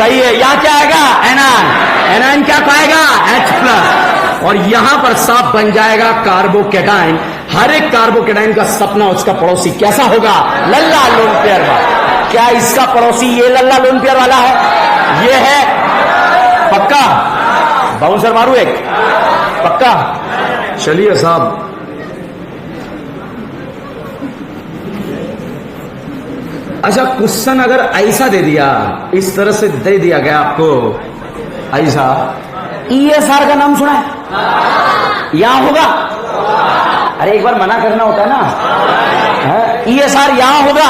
सही है। यहां क्या आएगा? एनायन। एनायन क्या पाएगा? H+। और यहां पर साफ बन जाएगा कार्बोकेटाइन। हर एक कार्बोकेटाइन का सपना उसका पड़ोसी कैसा होगा? लल्ला लोन पेयर वाला। क्या इसका पड़ोसी ये लल्ला लोन पेयर वाला है? ये है पक्का? बाउंसर मारू एक? पक्का? चलिए साहब, अच्छा क्वेश्चन अगर ऐसा दे दिया, इस तरह से दे दिया गया आपको ऐसा, ESR का नाम सुना है? यहां होगा? अरे एक बार मना करना होता है ना। ESR यहां होगा,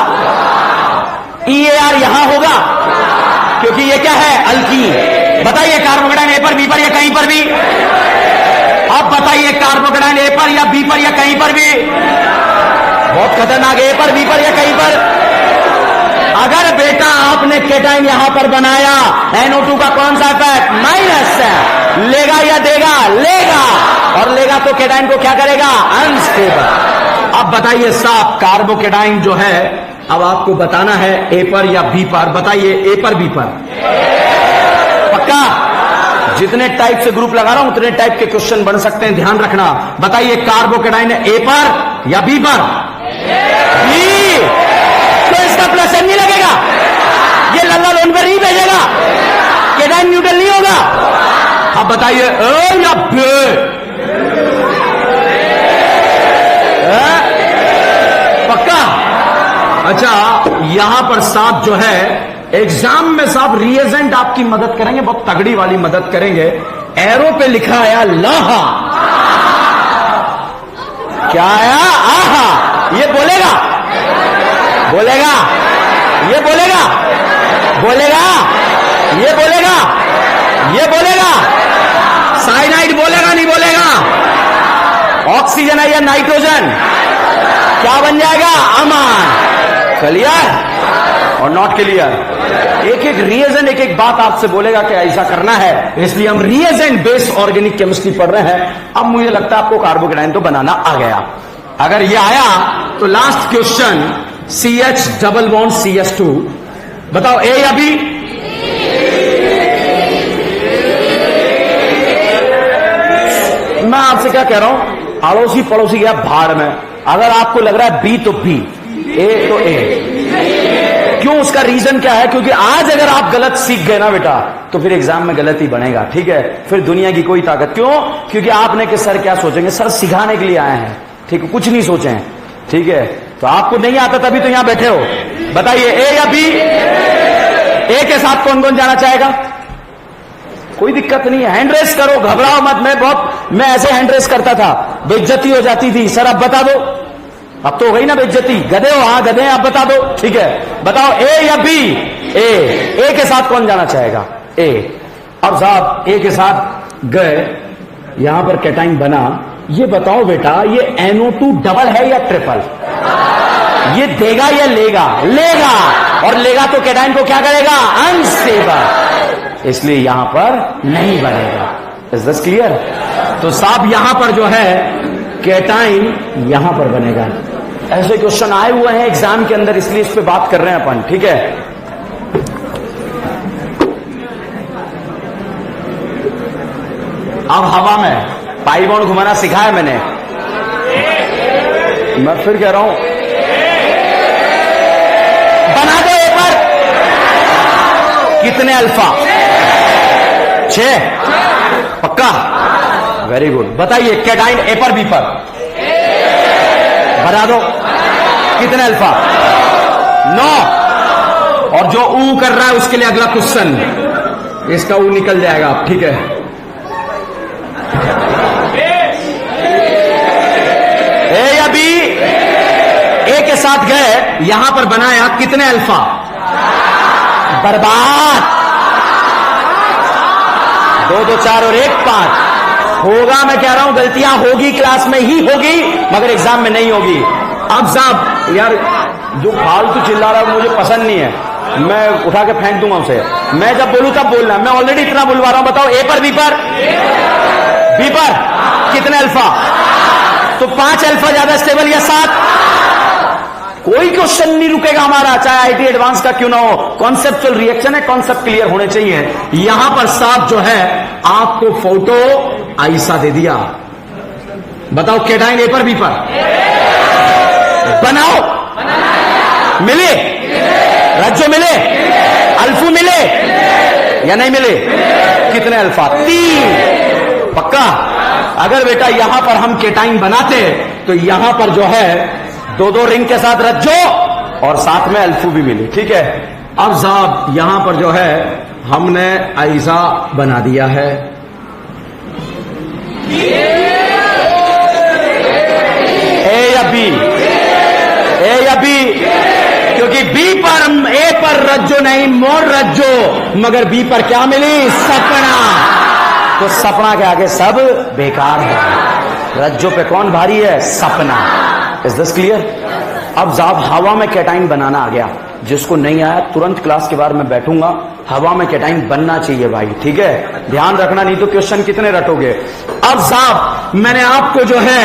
EAR यहां होगा, क्योंकि ये क्या है? अल्कीन। बताइए कार्बोकेटाइन A पर B पर या कहीं पर भी? अब बताइए कार्बोकेटाइन A पर या B पर या कहीं पर भी? बहुत खतरनाक है। A पर B पर या कहीं पर? अगर बेटा आपने केटाइन यहां पर बनाया, NO2 का कौन सा इफेक्ट? माइनस है। लेगा या देगा? लेगा। और लेगा तो केटाइन को क्या करेगा? अनस्टेबल। अब बताइए साहब, कार्बोकेटाइन जो है, अब आपको बताना है A पर या B पर। बताइए A पर B पर? पक्का? जितने टाइप से ग्रुप लगा रहा हूं उतने टाइप के क्वेश्चन बन सकते हैं, ध्यान रखना। बताइए कार्बोकेटाइन A पर या B पर? B। तो इसका प्लस नहीं लगेगा, ये लल्ला लोन पर नहीं भेजेगा, केटाइन न्यूट्रल नहीं होगा। अब बताइए ए या बी? पक्का? अच्छा, यहां पर साहब जो है एग्जाम में साहब रिएजेंट आपकी मदद करेंगे, बहुत तगड़ी वाली मदद करेंगे। एरो पे लिखा आया लाहा, क्या आया? आहा। ये बोलेगा? बोलेगा? ये बोलेगा? बोलेगा? ये बोलेगा? ये बोलेगा? साइनाइड बोलेगा नहीं बोलेगा? ऑक्सीजन है या नाइट्रोजन? क्या बन जाएगा? अमान। क्लियर और नॉट क्लियर? एक एक रिएजेंट एक एक बात आपसे बोलेगा कि ऐसा करना है, इसलिए हम रिएजेंट बेस्ड ऑर्गेनिक केमिस्ट्री पढ़ रहे हैं। अब मुझे लगता है आपको कार्बोकेटाइन तो बनाना आ गया। अगर ये आया तो last question, CH double bond CH2, बताओ A या B? मैं आपसे क्या कह रहा हूं, अड़ोसी पड़ोसी गया भाड़ में। अगर आपको लग रहा है B तो B, A तो A। क्यों? उसका रीजन क्या है? क्योंकि आज अगर आप गलत सीख गए ना बेटा, तो फिर एग्जाम में गलत ही बनेगा। ठीक है? फिर दुनिया की कोई ताकत। क्यों? क्योंकि आपने कि सर क्या सोचेंगे, सर सिखाने के लिए आए हैं। ठीक है? कुछ नहीं सोचे हैं। ठीक है? तो आपको नहीं आता तभी तो यहां बैठे हो। बताइए A या B? A के साथ कौन कौन जाना चाहेगा? कोई दिक्कत नहीं है, हैंड रेस करो, घबराओ मत। मैं ऐसे हैंड रेस करता था, बेइज्जती हो जाती थी। सर अब बता दो। अब तो हो गई ना बेइज्जती? गधे हो? हाँ गधे, आप बता दो। ठीक है, बताओ A या B? A के साथ कौन जाना चाहेगा? A। अब साहब A के साथ गए, यहां पर केटाइन बना। ये बताओ बेटा, ये NO2 डबल है या ट्रिपल? ये देगा या लेगा? लेगा। और लेगा तो केटाइन को क्या करेगा? अनस्टेबल। इसलिए यहां पर नहीं बनेगा। Is this clear? तो साहब यहां पर जो है केटाइन यहां पर बनेगा। ऐसे क्वेश्चन आए हुए हैं एग्जाम के अंदर, इसलिए इस पे बात कर रहे हैं अपन। ठीक है? अब हवा में पाई बॉन्ड घुमाना सिखाया है मैंने। मैं फिर कह रहा हूं, बना दो A पर। कितने अल्फा? 6। पक्का? Very good. बताइए केटाइन A पर B पर? बना दो। कितने अल्फा? 9। और जो ऊ कर रहा है उसके लिए अगला क्वेश्चन, इसका ऊ निकल जाएगा। ठीक है? A या B? A के साथ गए, यहां पर बनाया, कितने अल्फा? बर्बाद। 2 2 4 और 1 5। होगा, मैं कह रहा हूं गलतियां होगी, क्लास में ही होगी, मगर एग्जाम में नहीं होगी। अब साहब यार जो फालतू चिल्ला रहा है मुझे पसंद नहीं है, मैं उठा के फेंक दूंगा उसे। मैं जब बोलूं तब बोलना, मैं ऑलरेडी इतना बुलवा रहा हूं। बताओ A पर B पर? B पर कितने अल्फा? तो 5 अल्फा ज्यादा स्टेबल या 7? कोई क्वेश्चन नहीं रुकेगा हमारा, चाहे आईटी एडवांस का क्यों ना हो। कॉन्सेप्चुअल रिएक्शन है, कॉन्सेप्ट क्लियर होने चाहिए। यहां पर साहब जो है आपको फोटो ऐसा दे दिया, बताओ केटाइन ए पर बी पर बनाओ, मिले रज्जो मिले, अल्फू मिले या नहीं मिले? कितने अल्फा? 3। पक्का? अगर बेटा यहां पर हम केटाइन बनाते तो यहां पर जो है 2-2 रिंग के साथ रज्जो और साथ में अल्फू भी मिले। ठीक है, अब साहब यहां पर जो है हमने ऐसा बना दिया है, ए या बी, ए या बी, क्योंकि बी पर ए पर रज्जो नहीं, मोर रज्जो, मगर बी पर क्या मिली? सपना। तो सपना के आगे सब बेकार है, रज्जो पे कौन भारी है? सपना। Is this clear? अब साहब हवा में केटाइन बनाना आ गया। जिसको नहीं आया तुरंत क्लास के बाद मैं बैठूंगा, हवा में केटाइन बनना चाहिए भाई, ठीक है? ध्यान रखना, नहीं तो क्वेश्चन कितने रटोगे। अब साहब मैंने आपको जो है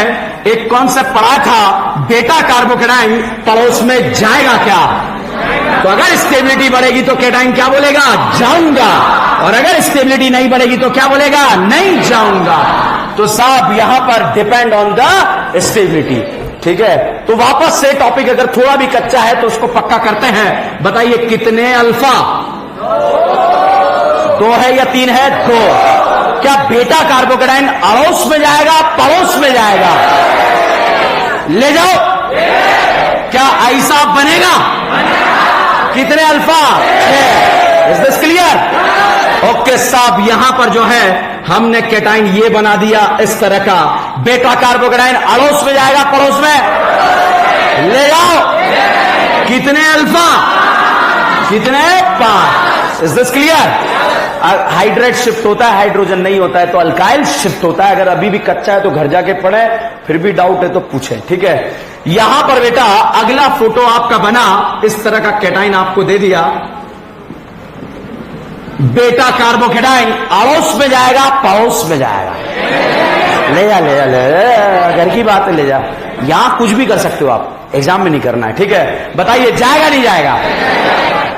एक कॉन्सेप्ट पढ़ा था, बेटा कार्बोकेटाइन पड़ोस में जाएगा क्या? तो अगर स्टेबिलिटी बढ़ेगी तो केटाइन क्या बोलेगा? जाऊंगा। और अगर स्टेबिलिटी नहीं बढ़ेगी तो क्या बोलेगा? नहीं जाऊंगा। तो साहब यहां पर डिपेंड ऑन द स्टेबिलिटी। ठीक है, तो वापस से टॉपिक अगर थोड़ा भी कच्चा है तो उसको पक्का करते हैं। बताइए कितने अल्फा? 2 है या 3 है? 2। क्या बेटा कार्बोकेटाइन अड़ोस में जाएगा, पड़ोस में जाएगा? ले जाओ। क्या ऐसा बनेगा? कितने alpha? 6। Is this clear? Okay साहब, यहां पर जो है हमने केटाइन ये बना दिया इस तरह का, बेटा कार्बोकेटाइन अड़ोस में जाएगा, पड़ोस में ले जाओ। कितने अल्फा? कितने? 5। Is this clear? Hydrate shift होता है, हाइड्रोजन नहीं होता है तो अल्काइल शिफ्ट होता है। अगर अभी भी कच्चा है तो घर जाके पढ़े, फिर भी डाउट है तो पूछे। ठीक है, यहां पर बेटा अगला फोटो आपका बना, इस तरह का केटाइन आपको दे दिया, बेटा कार्बोकेटाइन अड़ोस में जाएगा, पड़ोस में जाएगा। ले जा ले जा ले जा, घर की बात है, ले जा। यहां कुछ भी कर सकते हो आप, एग्जाम में नहीं करना है। ठीक है, बताइए जाएगा नहीं जाएगा?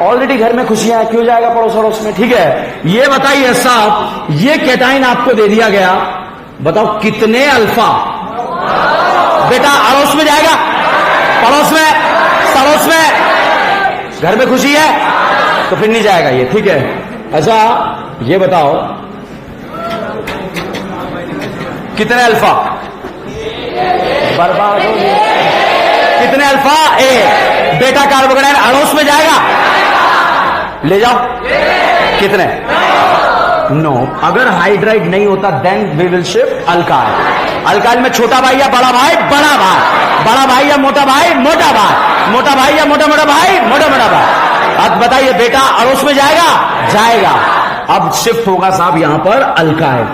ऑलरेडी घर में खुशियां हैं, क्यों जाएगा पड़ोस अड़ोस में? ठीक है, ये बताइए साहब, ये केटाइन आपको दे दिया गया, बताओ कितने अल्फा? बेटा अड़ोस में जाएगा, पड़ोस में, पड़ोस में, घर में खुशी है तो फिर नहीं जाएगा ये। ठीक है, अच्छा ये बताओ कितने अल्फा? बर्बाद हो गया। कितने अल्फा? ए। बेटा कार्बोकेटाइन अड़ोस में जाएगा, ले जाओ। कितने? 9। अगर हाइड्राइड नहीं होता then we will shift alkyl. Alkyl में छोटा भाई या बड़ा भाई? बड़ा भाई। बड़ा भाई या मोटा भाई? मोटा भाई। मोटा भाई या मोटा मोटा भाई? मोटा मोटा भाई। अब बताइए बेटा अड़ोस में जाएगा? जाएगा। अब शिफ्ट होगा साहब यहां पर अल्काइल,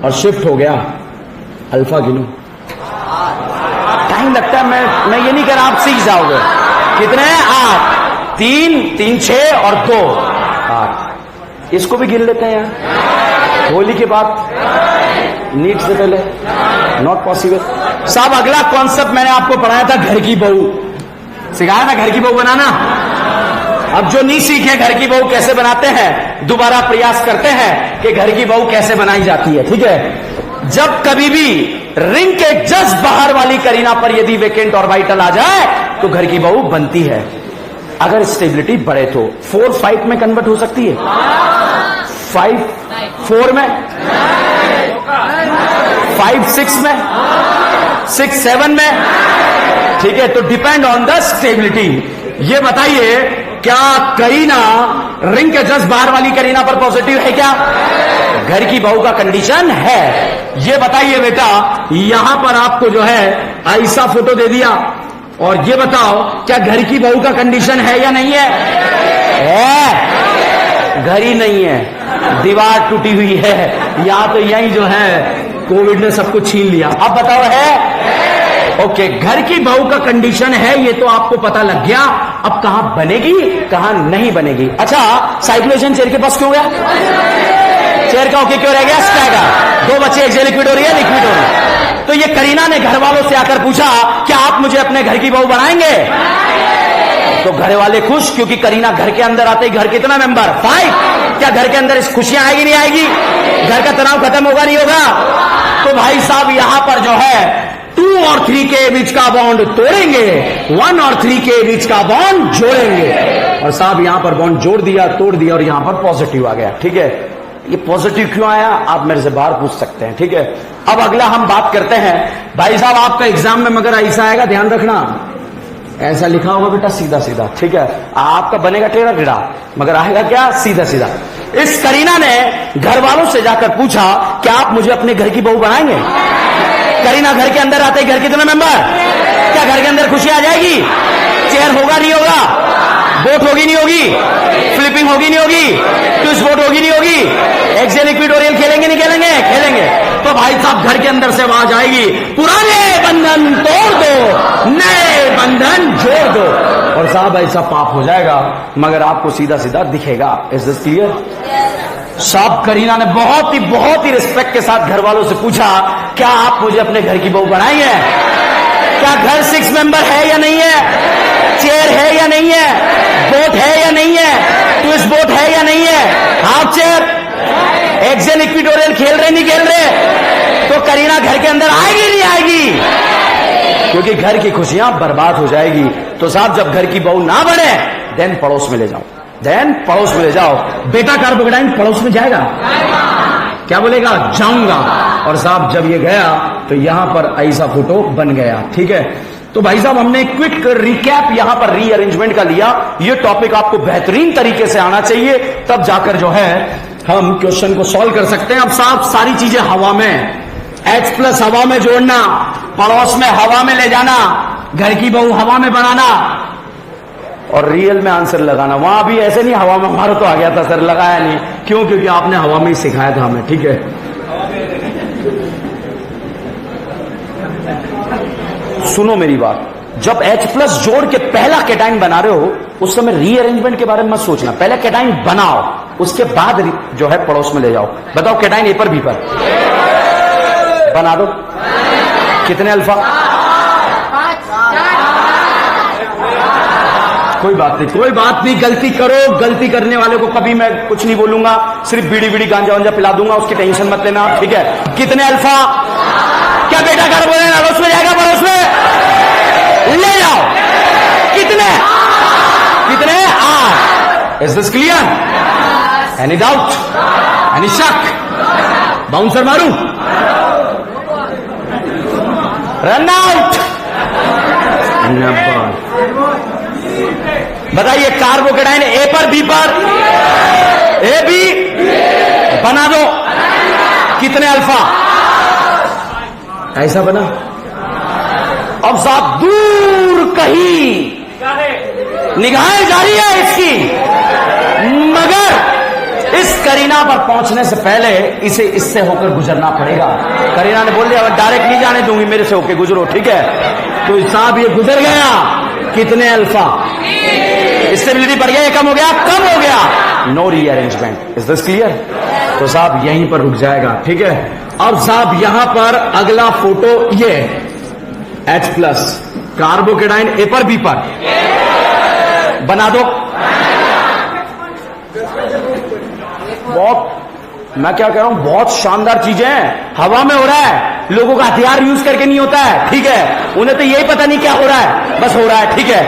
और शिफ्ट हो गया अल्फा। गिनो, टाइम लगता है, मैं ये नहीं कह रहा, आप सीख जाओगे। कितने? 8। 3, 3, 6 और 2, 8। इसको भी गिन लेते हैं यार, होली के बाद, नीट से पहले, नॉट पॉसिबल। साहब अगला कॉन्सेप्ट मैंने आपको पढ़ाया था, घर की बहू सिखाया था, घर की बहू बनाना। अब जो नहीं सीखे घर की बहू कैसे बनाते हैं, दोबारा प्रयास करते हैं कि घर की बहू कैसे बनाई जाती है। ठीक है, जब कभी भी रिंग के जस्ट बाहर वाली करीना पर यदि वेकेंट ऑर्बिटल आ जाए तो घर की बहू बनती है। अगर स्टेबिलिटी बढ़े तो 4, 5 में कन्वर्ट हो सकती है, 5, 4 में, 5, 6 में, 6, 7 में। ठीक है, तो डिपेंड ऑन द स्टेबिलिटी। ये बताइए क्या करीना रिंग के जस्ट बाहर वाली करीना पर पॉजिटिव है क्या? घर की बहू का कंडीशन है। ये बताइए बेटा, यहां पर आपको जो है ऐसा फोटो दे दिया, और ये बताओ क्या घर की बहू का कंडीशन है या नहीं है? है। घर ही नहीं है, दीवार टूटी हुई है। यहां तो यही जो है कोविड ने सब कुछ छीन लिया। अब बताओ है? ओके, घर की बहू का कंडीशन है, ये तो आपको पता लग गया। अब कहां बनेगी, कहां नहीं बनेगी? अच्छा, साइक्लोजन चेयर के पास क्यों गया? चेयर का ओके क्यों रह गया? स्टैगर। 2 बच्चे, एक से लिक्विड हो रही है, लिक्विड हो रही है। तो ये करीना ने घर वालों से आकर पूछा क्या आप मुझे अपने घर की बहू बनाएंगे? तो घर वाले खुश, क्योंकि करीना घर के अंदर आते ही घर कितना मेंबर 5, क्या घर के अंदर इस खुशियां आएगी नहीं आएगी, घर का तनाव खत्म होगा नहीं होगा। तो भाई साहब यहां पर जो है 2 और 3 के बीच का बॉन्ड तोड़ेंगे, 1 और 3 के बीच का बॉन्ड जोड़ेंगे। और साहब यहां पर बॉन्ड जोड़ दिया, तोड़ दिया और यहां पर पॉजिटिव आ गया। ठीक है, ये पॉजिटिव क्यों आया आप मेरे से बाहर पूछ सकते हैं। ठीक है, अब अगला हम बात करते हैं। भाई साहब आपका एग्जाम में मगर ऐसा आएगा, ध्यान रखना, ऐसा लिखा होगा बेटा सीधा सीधा। ठीक है, आपका बनेगा टेढ़ा टेढ़ा, मगर आएगा क्या सीधा सीधा। इस करीना ने घर वालों से जाकर पूछा, क्या आप मुझे अपने घर की बहू बनाएंगे। करीना घर के अंदर आते ही घर कितने मेंबर, क्या घर के अंदर खुशी आ जाएगी, चेयर होगा नहीं होगा, बोट होगी नहीं होगी, फ्लिपिंग होगी नहीं होगी, ट्विस्ट बोट होगी नहीं होगी, एक्सेल इक्वेटोरियल खेलेंगे नहीं खेलेंगे, खेलेंगे। तो भाई साहब घर के अंदर से आवाज आएगी, पुराने बंधन तोड़ दो, नए बंधन जोड़ दो। और साहब ऐसा पाप हो जाएगा, मगर आपको सीधा सीधा दिखेगा। Is this clear. साहब करीना ने बहुत ही रिस्पेक्ट के साथ घर वालों से पूछा, क्या आप मुझे अपने घर की बहू बनाएंगे। क्या घर 6 मेंबर है या नहीं है, चेयर है या नहीं है, बोट है या नहीं है, ट्विस्ट बोट है या नहीं है, हाफ चेयर, एक्सेल इक्वेटोरियल खेल रहे नहीं खेल रहे। तो करीना घर के अंदर आएगी नहीं आएगी, क्योंकि घर की खुशियां बर्बाद हो जाएगी। तो साहब जब घर की बहू ना बने, देन पड़ोस में ले जाओ, देन पड़ोस में ले जाओ। बेटा कार्बोकेटाइन पड़ोस में जाएगा, क्या बोलेगा, जाऊंगा। और साहब जब ये गया तो यहां पर ऐसा फोटो बन गया। ठीक है, तो भाई साहब हमने क्विक रिकैप यहां पर रीअरेंजमेंट का लिया। ये टॉपिक आपको बेहतरीन तरीके से आना चाहिए, तब जाकर जो है हम क्वेश्चन को सॉल्व कर सकते हैं। अब साहब सारी चीजें हवा में, H+ हवा में जोड़ना, पड़ोस में हवा में ले जाना, घर की बहू हवा में बनाना और रियल में आंसर लगाना। वहां भी ऐसे नहीं हवा में, हमारा तो आ गया था सर, लगाया नहीं। क्यों, क्योंकि आपने हवा में ही सिखाया था हमें। ठीक है, सुनो मेरी बात, जब H+ जोड़ के पहला कैटाइन बना रहे हो, उस समय रीअरेंजमेंट के बारे में मत सोचना, पहले कैटाइन बनाओ, उसके बाद जो है पड़ोस में ले जाओ। बताओ कैटाइन A पर B पर बना दो, कितने अल्फा, कोई बात नहीं, कोई बात नहीं, गलती करो, गलती करने वाले को कभी मैं कुछ नहीं बोलूंगा, सिर्फ बीड़ी बीड़ी गांजा वांजा पिला दूंगा, उसकी टेंशन मत लेना। ठीक है, कितने अल्फा, क्या बेटा घर बोले पड़ोस में जाएगा, पड़ोस में ले जाओ, कितने कितने 8। Is this clear, any doubt, any शक, बाउंसर मारूं, रन आउट। बताइए कार्बोकेटाइन A पर B पर, A B बना दो, कितने अल्फा, ऐसा बना। अब साहब दूर कहीं निगाहें जारी है इसकी, मगर इस करीना पर पहुंचने से पहले इसे इससे होकर गुजरना पड़ेगा। करीना ने बोल दिया डायरेक्ट नहीं जाने दूंगी, मेरे से होकर गुजरो। ठीक है, तो साहब ये गुजर गया, कितने अल्फा, स्टेबिलिटी बढ़ गया, कम हो गया, कम हो गया, no rearrangement. Is this clear. तो साहब यहीं पर रुक जाएगा। ठीक है, अब साहब यहां पर अगला फोटो ये H+ कार्बोकेटाइन A पर B पर बना दो। बहुत, मैं क्या कह रहा हूं, बहुत शानदार चीजें हैं, हवा में हो रहा है, लोगों का हथियार यूज करके नहीं होता है। ठीक है, उन्हें तो यही पता नहीं क्या हो रहा है, बस हो रहा है। ठीक है,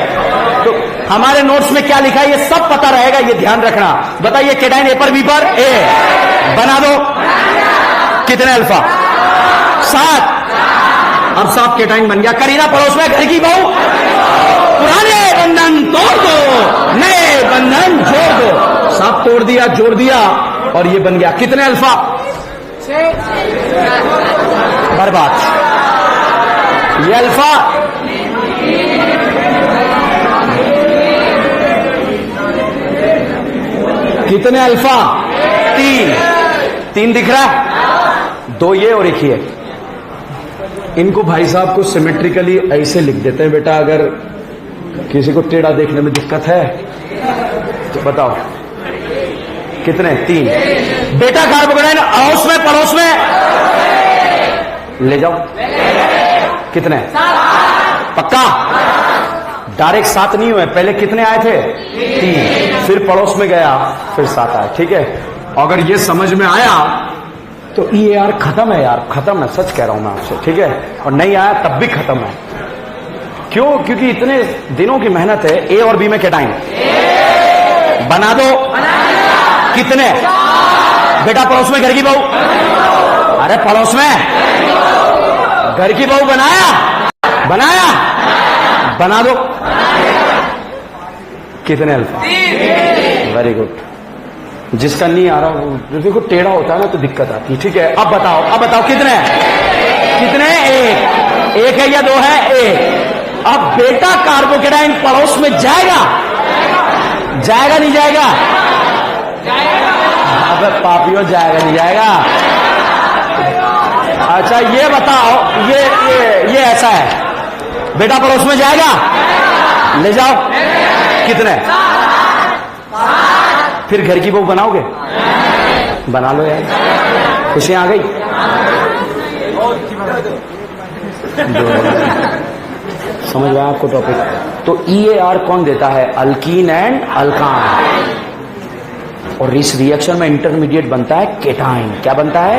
तो हमारे नोट्स में क्या लिखा है ये सब पता रहेगा, ये ध्यान रखना। बताइए कैटाइन A पर B पर A बना दो, कितने अल्फा, 7। अब साहब कैटाइन बन गया। करीना पड़ोस में घर की बहू, पुराने बंधन तोड़ दो, नए बंधन जोड़ दो। साहब तोड़ दिया, जोड़ दिया और ये बन गया, कितने अल्फा, बर्बाद। ये अल्फा, कितने अल्फा, 3 दिख रहा है, 2 ये और 1 ये। इनको भाई साहब को सिमेट्रिकली ऐसे लिख देते हैं। बेटा अगर किसी को टेढ़ा देखने में दिक्कत है तो बताओ, कितने, 3। बेटा कार्बोकेटाइन हाउस में पड़ोस में ले जाओ, कितने, पक्का, डायरेक्ट 7 नहीं हुए, पहले कितने आए थे? 3, फिर पड़ोस में गया, फिर 7 आए। ठीक है, अगर ये समझ में आया तो EAR खत्म है यार, खत्म है, सच कह रहा हूं मैं आपसे। ठीक है, और नहीं आया तब भी खत्म है। क्यों? क्योंकि इतने दिनों की मेहनत है। A और B में कैटाइन बना दो। कितने? बेटा पड़ोस में घर की बहू, अरे पड़ोस में घर की बहू बनाया, बना दो। कितने अल्फा? Very good. जिसका नहीं आ रहा वो देखो टेढ़ा होता है ना तो दिक्कत आती है। ठीक है, अब बताओ कितने? एक है या 2 है? एक। अब बेटा कार्बोकेटाइन पड़ोस में जाएगा नहीं जाएगा? अबे पापियों, जाएगा नहीं जाएगा? अच्छा ये बताओ, ये ऐसा है, बेटा पड़ोस में जाएगा, ले जाओ। कितने? फिर घर की बहू बनाओगे? बना लो यार, खुशियां आ गई। समझ में आपको टॉपिक? तो EAR कौन देता है? Alkene and alkane. और इस रिएक्शन में इंटरमीडिएट बनता है केटाइन। क्या बनता है?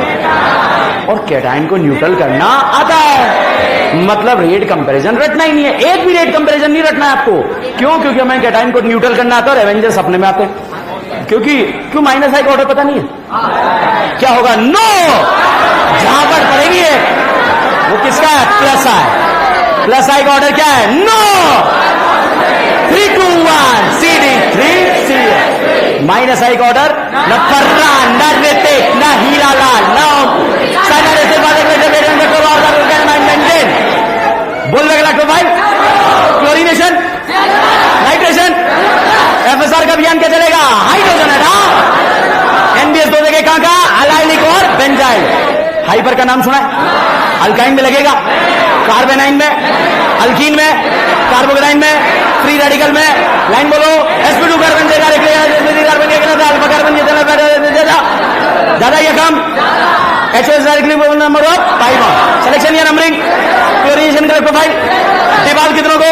और केटाइन को न्यूट्रल करना आता है। मतलब रेट कंपैरिजन रटना ही नहीं है, एक भी रेट कंपैरिजन नहीं रटना है आपको। क्यों? क्योंकि हमें केटाइन को न्यूट्रल करना आता है और एवेंजर्स अपने में आते हैं। क्यों माइनस आई का ऑर्डर पता नहीं है? क्या होगा? नो, जहां पर पड़ेगी वो किसका है? प्लस आई। प्लस आई का ऑर्डर क्या है? नो। 3, 2, 1 CD3 माइनस आई का ऑर्डर न फर्रान, न ऋतिक, न हीरालाल, न बोल लगा तो भाई क्लोरीनेशन, नाइट्रेशन, FSR का अभियान क्या चलेगा? हाइड्रोजन है। NBS 2 देखे कहां का? अलाइलिक और बेंजाइल। हाइपर का नाम सुना है? अल्काइन में लगेगा, कार्बेनाइन में, अल्कीन में, कार्बोकेटाइन में, फ्री रेडिकल में। लाइन बोलो। sp2 कार्बन देगा, कार्बन अल्फा कार्बन ज्यादा या कम? HOS directly number of pipe selection या नंबरिंग, क्लोरीनेशन का प्रोफाइल। डिबाल कितनों को?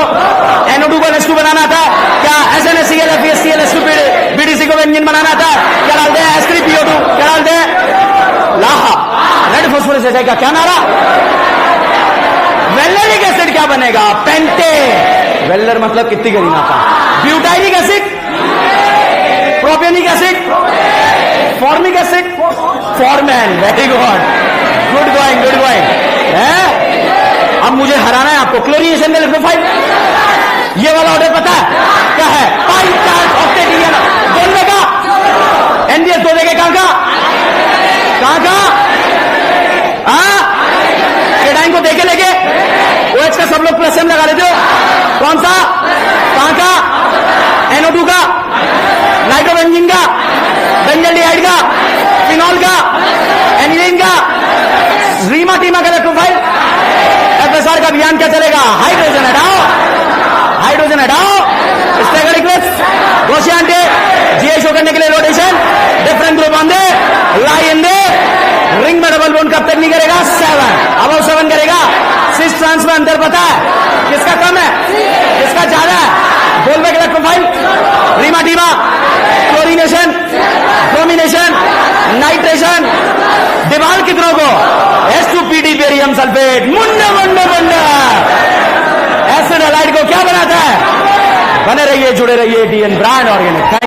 NO2 को NH2 बनाना आता है क्या? SNHCl FeSCl H2 BDC को इंजन बनाना आता है क्या? डालते हैं H3PO2, क्या डालते हैं? लाहा। रेड फॉस्फोरस एसिड का क्या नारा? वेल्लरिक एसिड क्या बनेगा? पेंटे। वेल्लर मतलब कितनी गरीना का? Butylic acid, propanoic acid, formic acid, फॉर्मेन। वेरी गुड गोइंग है। अब मुझे हराना है आपको। क्लोरीनेशन का लिक्विफाइड, ये वाला ऑर्डर पता है क्या है? पाई चार्ज ऑक्टेट बोलने का। NBS 2 देखे कहां का? केटाइन को देखे लेके OH का सब लोग प्लस M लगा लेते हो। कौन सा? कहां का? NO2 का, नाइट्रोबेंजीन का, बेंजल्डिहाइड का, फिनॉल का, एनिलीन का, रीमा टीमा का इलेक्ट्रोफाइल। FSR का अभियान क्या चलेगा? हाइड्रोजन हटाओ, स्टेगर्ड इक्वेट्स, गोशियांटे, GI शो करने के लिए rotation, different group on they, lie in they, ring में डबल बॉन्ड कब तक नहीं करेगा? 7, अब 7 करेगा। सिस ट्रांस में अंतर पता है किसका कम है, किसका ज्यादा है? बोलबेक इलेक्ट्रोफाइल, रीमा टीमा, क्लोरीनेशन, ब्रोमिनेशन, नाइट्रेशन। डिबाल कितनों को? H2PD barium sulphate. Munna acid halide को क्या बनाता है? बने रहिए, जुड़े रहिए TN ब्रांड ऑर्गेनिक।